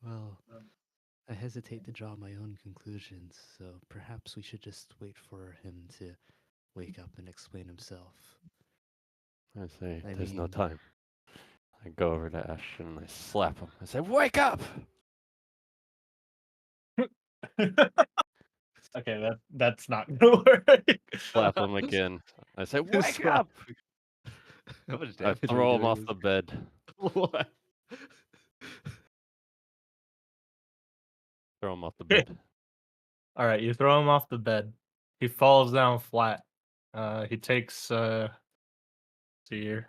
Well, I hesitate to draw my own conclusions, so perhaps we should just wait for him to wake up and explain himself. I say, I there's no mean- time. I go over to Ashton and I slap him. I say, wake up! Okay, that's not gonna work. Slap him again. I say, wake Slap. up! How much I damage are throw you him doing off this the bed. guy? What? Throw him off the bed. All right, you throw him off the bed. He falls down flat. He takes see here.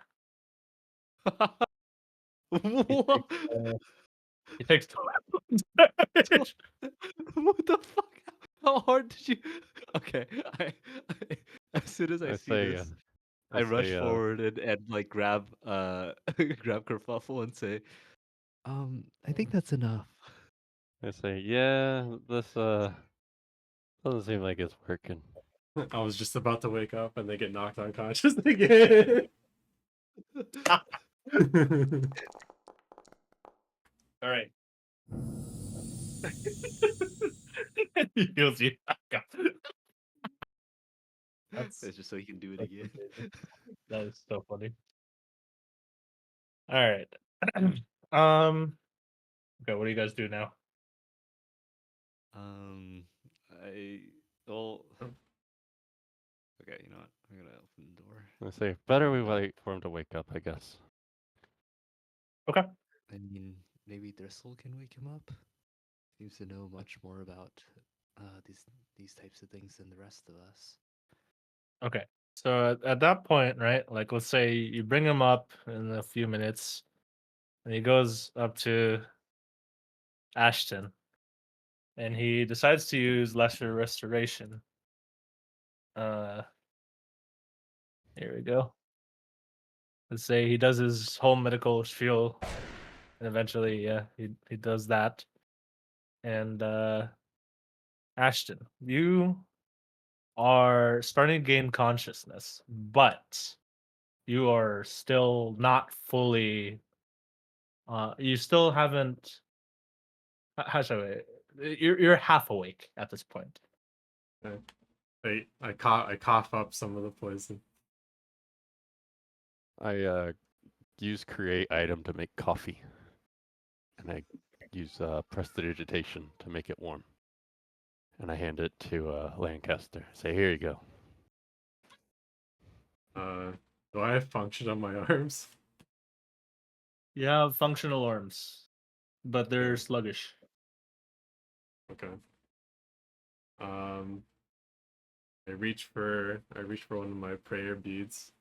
What? He takes 12 damage. What the fuck? How hard did you? Okay, as soon as I I see say, this, I rush say, forward and like grab grab Kerfuffle and say, I think that's enough. I say, yeah, this doesn't seem like it's working. I was just about to wake up and they get knocked unconscious again. All right. He heals you back up. That's "It's just so he can do it again." that is so funny. All right. Okay, what do you guys do now? I well. Okay, you know what? I'm gonna open the door. I say, better we wait for him to wake up, I guess. Okay. I mean, maybe Driscoll can wake him up. Seems to know much more about these types of things than the rest of us. Okay. So at that point, right? Like, let's say you bring him up in a few minutes, and he goes up to Ashton, and he decides to use Lesser Restoration. Here we go. Let's say he does his whole medical spiel, and eventually, yeah, he does that. And Ashton, you are starting to gain consciousness, but you are still not fully. You still haven't. How should you're half awake at this point. I cough up some of the poison. I use create item to make coffee, and I use prestidigitation to make it warm, and I hand it to Lancaster. Say, here you go. Do I have function on my arms? You have functional arms, but they're sluggish. Okay. I reach for one of my prayer beads,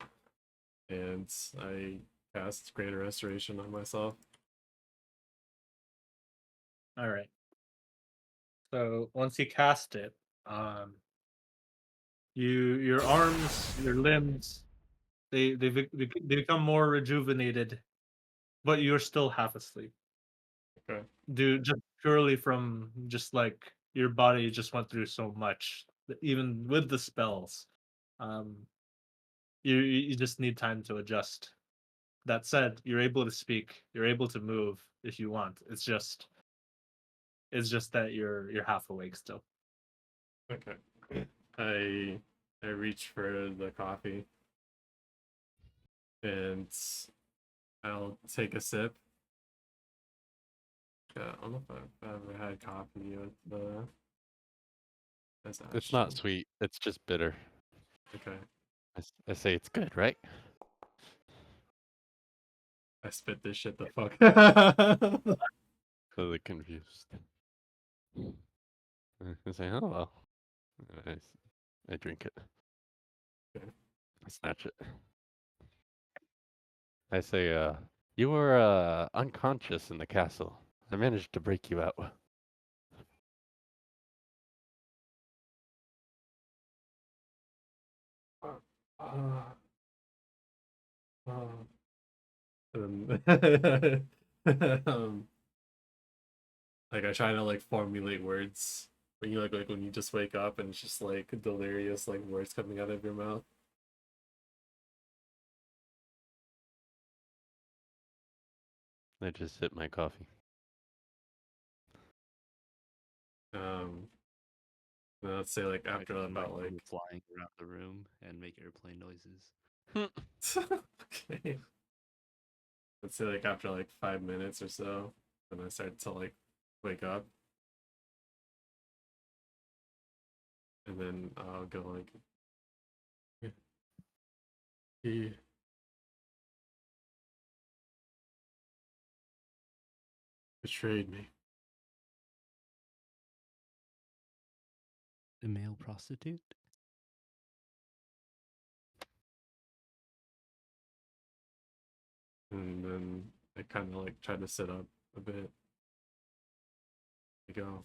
and I cast Greater Restoration on myself. All right. So once you cast it, Um, your arms, your limbs, they become more rejuvenated, but you're still half asleep. Okay. Just purely from just like your body just went through so much, even with the spells. Um, you just need time to adjust. That said, you're able to speak, you're able to move if you want. It's just that you're half awake still. Okay. I reach for the coffee and I'll take a sip. Yeah, I don't know if I've ever had coffee with the. It's not sweet. It's just bitter. Okay. I say it's good, right? I spit this shit the fuck. Totally confused. I say, oh well. I drink it. Okay. I snatch it. I say, you were unconscious in the castle. I managed to break you out. Uh, um, um, like I try to like formulate words. When you like when you just wake up and it's just like delirious like words coming out of your mouth. I just sip my coffee. Then let's say like I after can about imagine like you flying around the room and make airplane noises. okay. Let's say like after like 5 minutes or so, then I start to like wake up. And then I'll go like he betrayed me. A male prostitute? And then I kinda like try to sit up a bit. I go.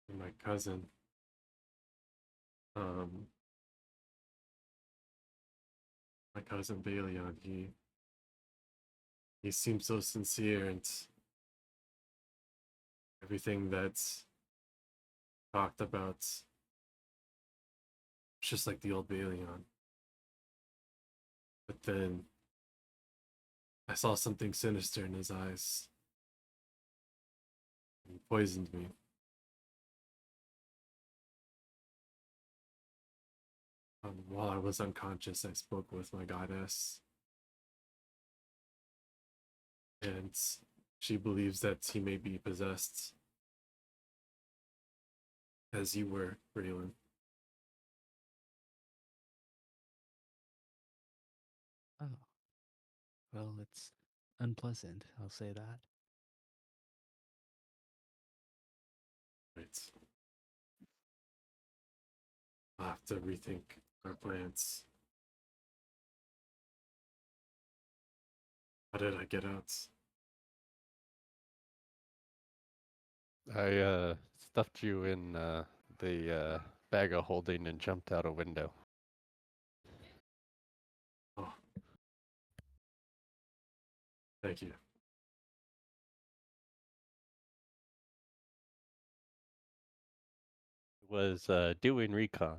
And my cousin. Um my cousin Balion, he seems so sincere and everything that's talked about it's just like the old Balion. But then I saw something sinister in his eyes. He poisoned me. While I was unconscious, I spoke with my goddess, and she believes that he may be possessed, as you were, Raylan. Oh. Well, it's unpleasant, I'll say that. Right. I'll have to rethink our plans. How did I get out? I stuffed you in the bag of holding and jumped out a window. Oh. Thank you. Was doing recon,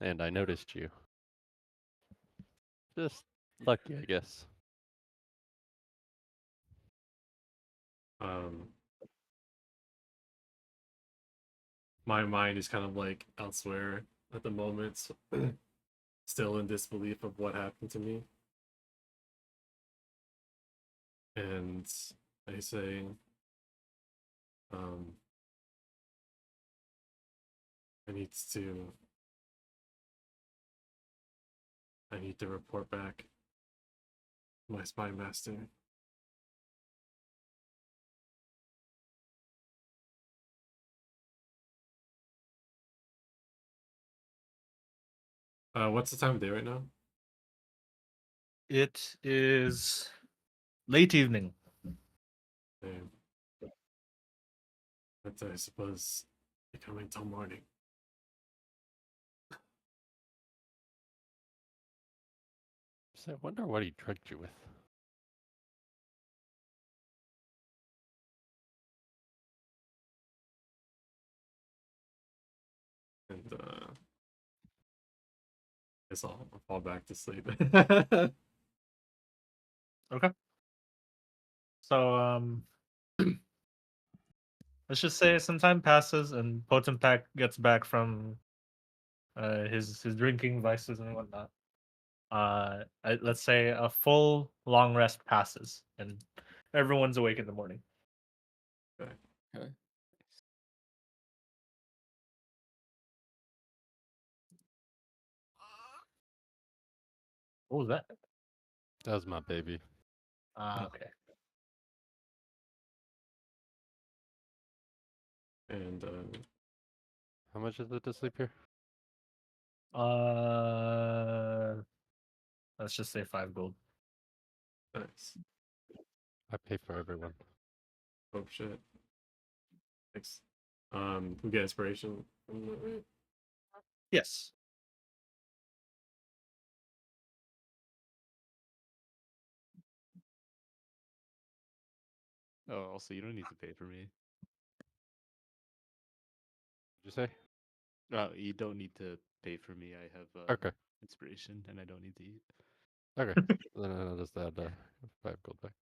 and I noticed you. Just lucky, I guess. Um, my mind is kind of like elsewhere at the moment, still in disbelief of what happened to me. And I say, um, I need to I need to report back to my spy master. What's the time of day right now? It is late evening. Damn. But I suppose you're coming till morning. So I wonder what he drugged you with. And guess I'll fall back to sleep. Okay. So let's just say some time passes and Potenpack gets back from his drinking vices and whatnot. Let's say a full long rest passes and everyone's awake in the morning. Okay. What was that? That was my baby. Okay. And How much is it to sleep here? Let's just say 5 gold. nice. I pay for everyone. Oh shit. Thanks. We get inspiration from that, right? Yes. Oh, also, you don't need to pay for me. Did you say? You don't need to pay for me. I have Okay. inspiration, and I don't need to eat. Okay. Then I'll just add 5 gold back.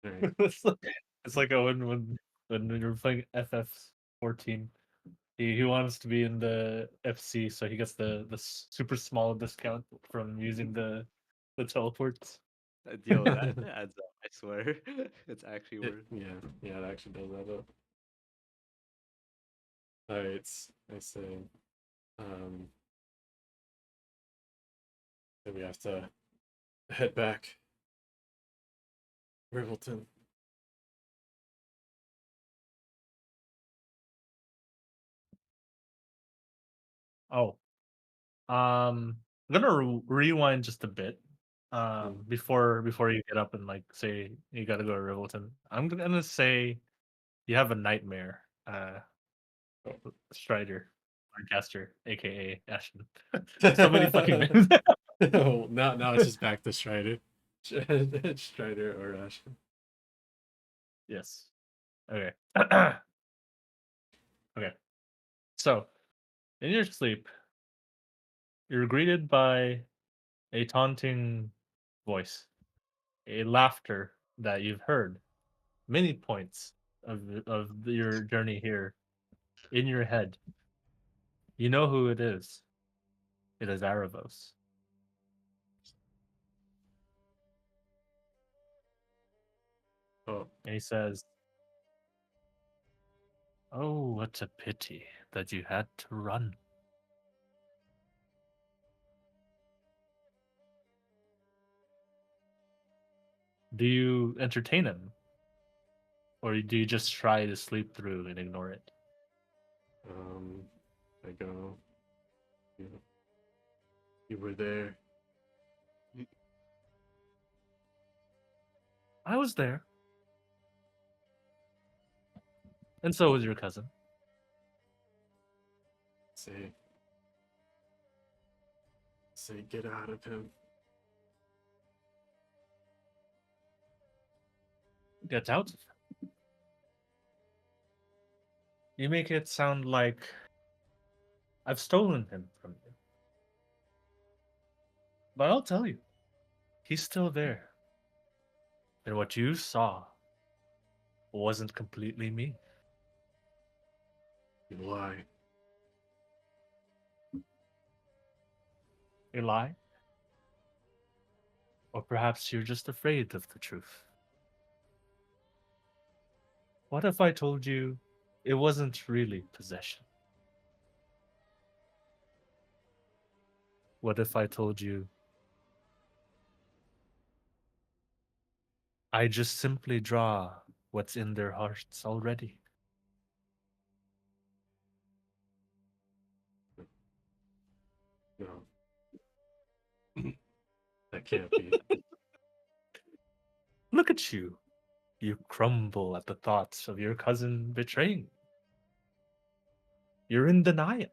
Alright. It's like when you're playing FF14. He wants to be in the FC, so he gets the super small discount from using the teleports. Yo, that adds up. I swear, it's actually worth. Yeah, it actually does that up. Alright, I say, then we have to head back. Rivelton. Oh, I'm gonna rewind just a bit. Before you get up and like say you gotta go to Rivelton, I'm gonna say you have a nightmare. Strider, Lancaster, aka Ashton. So many fucking names. Oh, now it's just back to Strider. Strider or Ashton. Yes. Okay. Okay. So, in your sleep, you're greeted by a taunting voice, a laughter that you've heard many points of your journey here in your head. You know who it is. It is Aravos. Oh, And he says, "Oh, what a pity that you had to run. Do you entertain him? Or do you just try to sleep through and ignore it?" I go. You were there. I was there. And so was your cousin. Say, get out of him. Get out. You make it sound like I've stolen him from you. But I'll tell you, he's still there. And what you saw wasn't completely me. You lie. You lie? Or perhaps you're just afraid of the truth. What if I told you it wasn't really possession? What if I told you I just simply draw what's in their hearts already? No. That can't be. Look at you. You crumble at the thoughts of your cousin betraying you. You're in denial.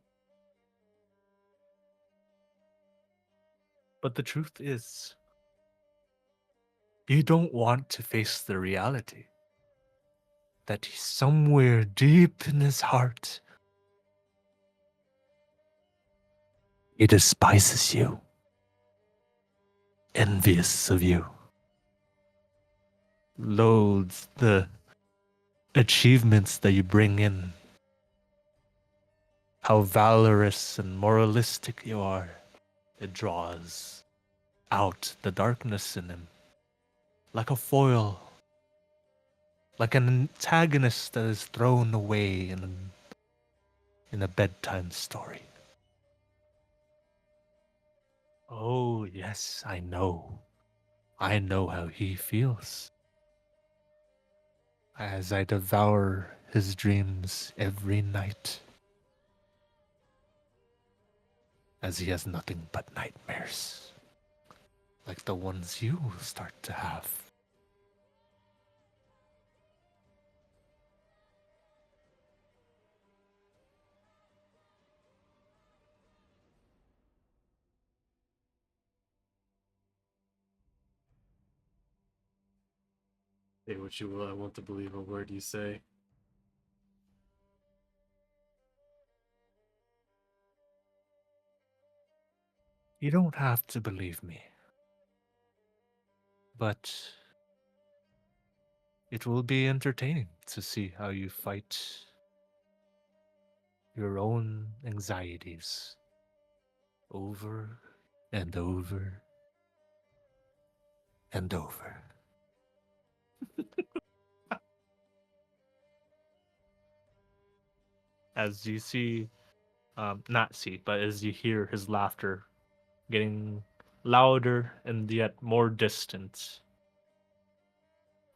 But the truth is, you don't want to face the reality that somewhere deep in his heart, he despises you, envious of you, loathes the achievements that you bring in, how valorous and moralistic you are. It draws out the darkness in him, like a foil, like an antagonist that is thrown away in a bedtime story. Oh, yes, I know. I know how he feels. As I devour his dreams every night. As he has nothing but nightmares. Like the ones you start to have. Say what you will, I want to believe a word you say. You don't have to believe me. But it will be entertaining to see how you fight your own anxieties over and over and over. As you see, not see, but as you hear his laughter getting louder and yet more distant,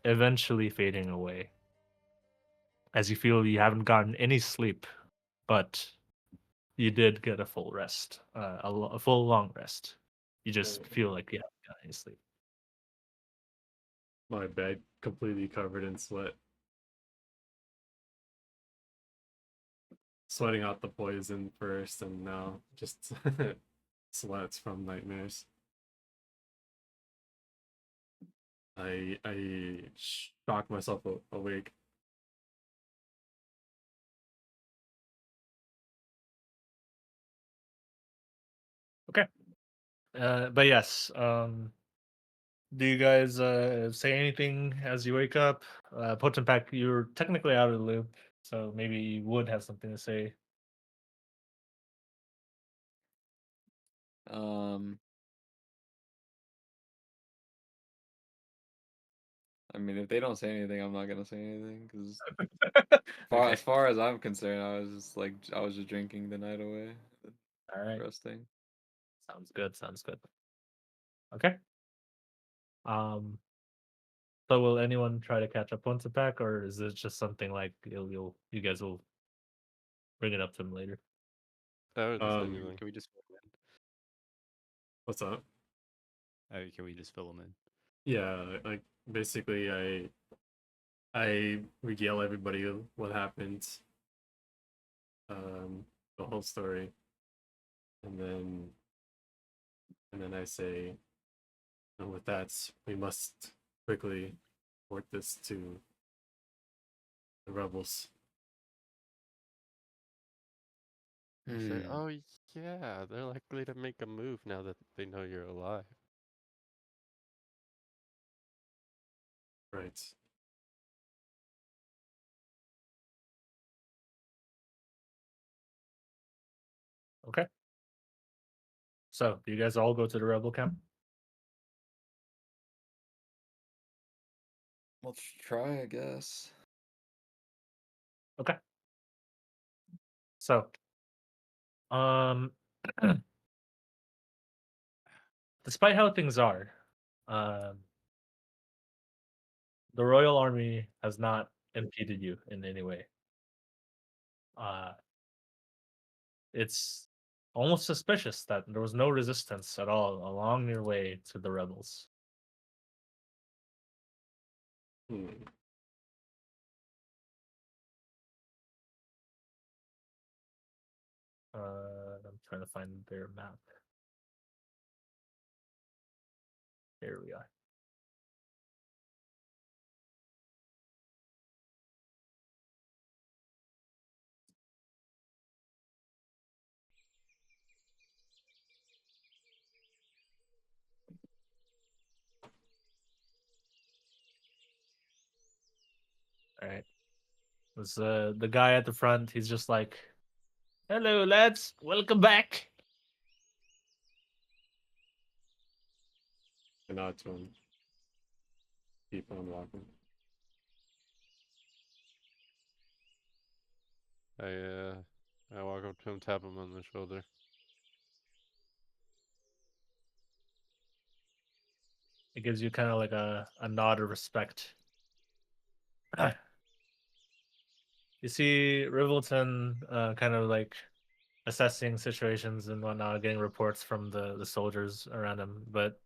eventually fading away. As you feel you haven't gotten any sleep, but you did get a full rest, a full long rest. You just feel like you haven't got any sleep. My bed completely covered in sweat. Sweating out the poison first, and now just sweats from nightmares. I shock myself awake. Okay. But yes, do you guys say anything as you wake up? Potenpack, you're technically out of the loop, so maybe you would have something to say. I mean, if they don't say anything, I'm not gonna say anything because, Okay. as far as I'm concerned, I was just drinking the night away, All right. resting. Sounds good. Sounds good. Okay. Um. So will anyone try to catch up Potenpack, or is it just something like you guys will bring it up to him later? Oh, just Um, anyone. Can we just fill him What's up? in? Can we just fill him in? Yeah, like basically I regale everybody what happened, the whole story, and then I say, and with that, we must quickly report this to the rebels. You say, Hmm. oh yeah, they're likely to make a move now that they know you're alive. Right. Okay. So do you guys all go to the rebel camp? Let's try, I guess. Okay. So, um, despite how things are, um, the Royal Army has not impeded you in any way. Uh, it's almost suspicious that there was no resistance at all along your way to the rebels. Hmm. I'm trying to find their map. Here we are. All right. Was the guy at the front? He's just like, "Hello, lads. Welcome back." I nod to him. Keep on walking. I walk up to him, tap him on the shoulder. It gives you kind of like a nod of respect. You see Rivelton kind of like assessing situations and whatnot, getting reports from the soldiers around him. But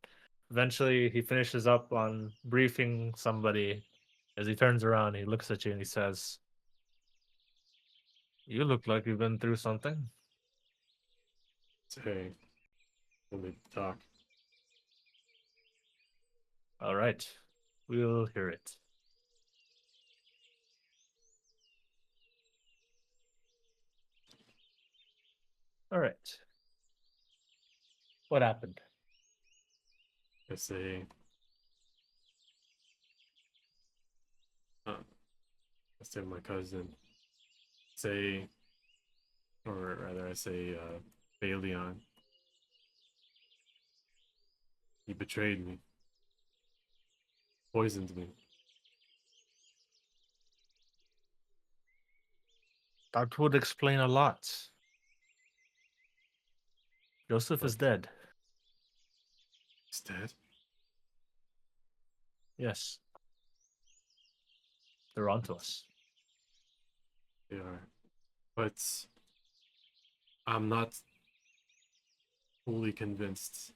eventually he finishes up on briefing somebody. As he turns around, he looks at you and he says, "You look like you've been through something." So, hey, let me talk. All right, we'll hear it. All right. What happened? I say, I say my cousin. Say, or rather, I say, Baleon. He betrayed me. Poisoned me. That would explain a lot. Joseph is What? dead. He's dead? Yes. They're onto us. They are. But I'm not fully convinced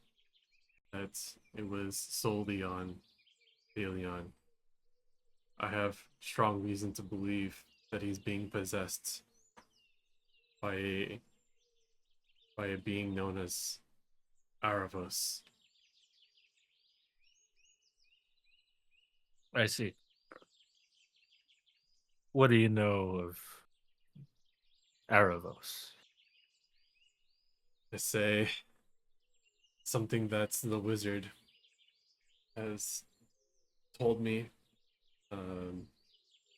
that it was solely on Baleon. I have strong reason to believe that he's being possessed by a being known as Aravos. I see. What do you know of Aravos? I say something that the wizard has told me.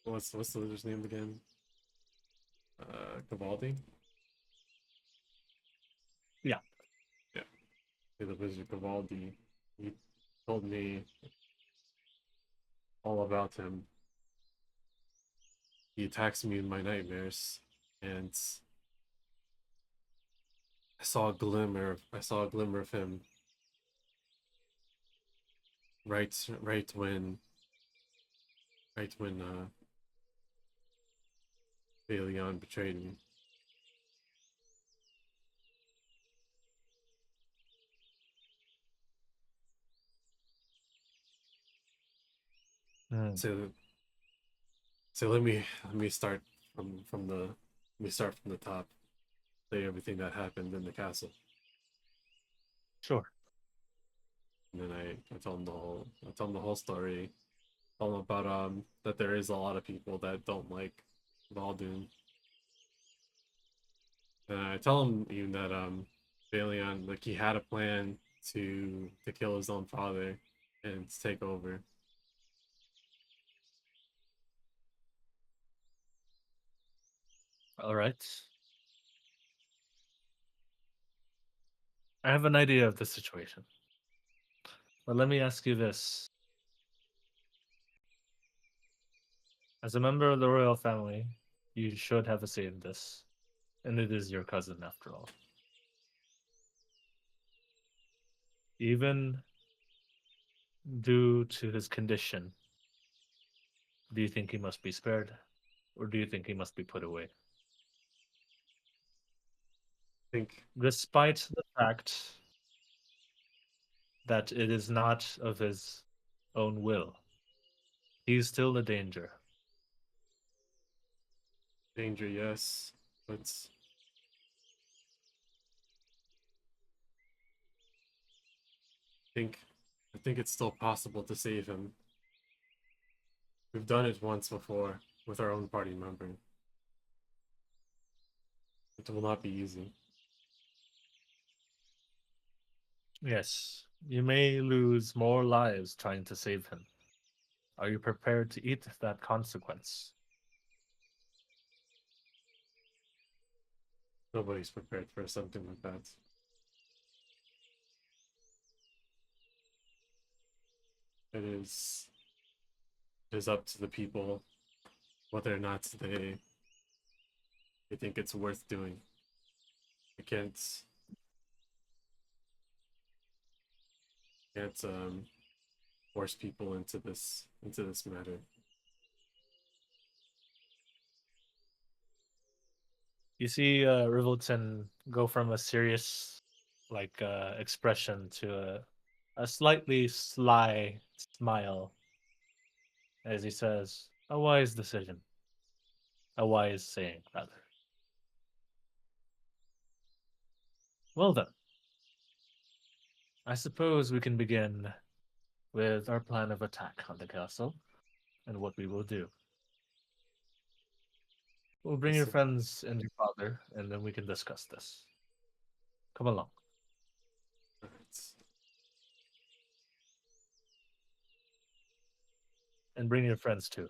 What's the wizard's name again? Cavaldi? Yeah. Yeah. The wizard Cavaldi. He told me all about him. He attacks me in my nightmares, and I saw a glimmer of him right when Baleon betrayed me. Hmm. So let me start from the let me start from the top. Say everything that happened in the castle. Sure. And then I tell him the whole story. Tell him about that there is a lot of people that don't like Valdoon. And I tell him even that Baleon, like, he had a plan to kill his own father and to take over. All right. I have an idea of the situation. But let me ask you this. As a member of the royal family, you should have a say in this. And it is your cousin, after all. Even due to his condition, do you think he must be spared? Or do you think he must be put away? I think Despite the fact that it is not of his own will, he's still a danger. danger, yes, but I think it's still possible to save him. We've done it once before with our own party member. It will not be easy. Yes, you may lose more lives trying to save him. Are you prepared to eat that consequence? Nobody's prepared for something like that. It is up to the people whether or not they think it's worth doing. I can't force people into this matter. You see Rivelton go from a serious expression to a slightly sly smile as he says, "A wise decision. A wise saying, rather. Well then, I suppose we can begin with our plan of attack on the castle and what we will do. We'll bring your Yes, sir. friends and your father, and then we can discuss this. Come along. Alright. And bring your friends too.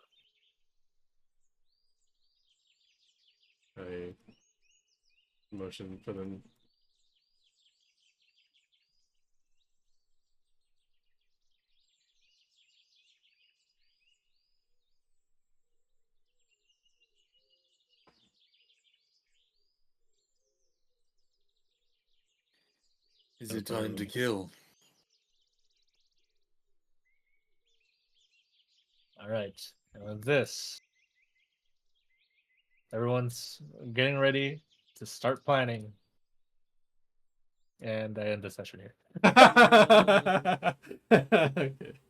I motion for them. Is it time to Um, kill? All right. And with this, everyone's getting ready to start planning. And I end the session here. Okay.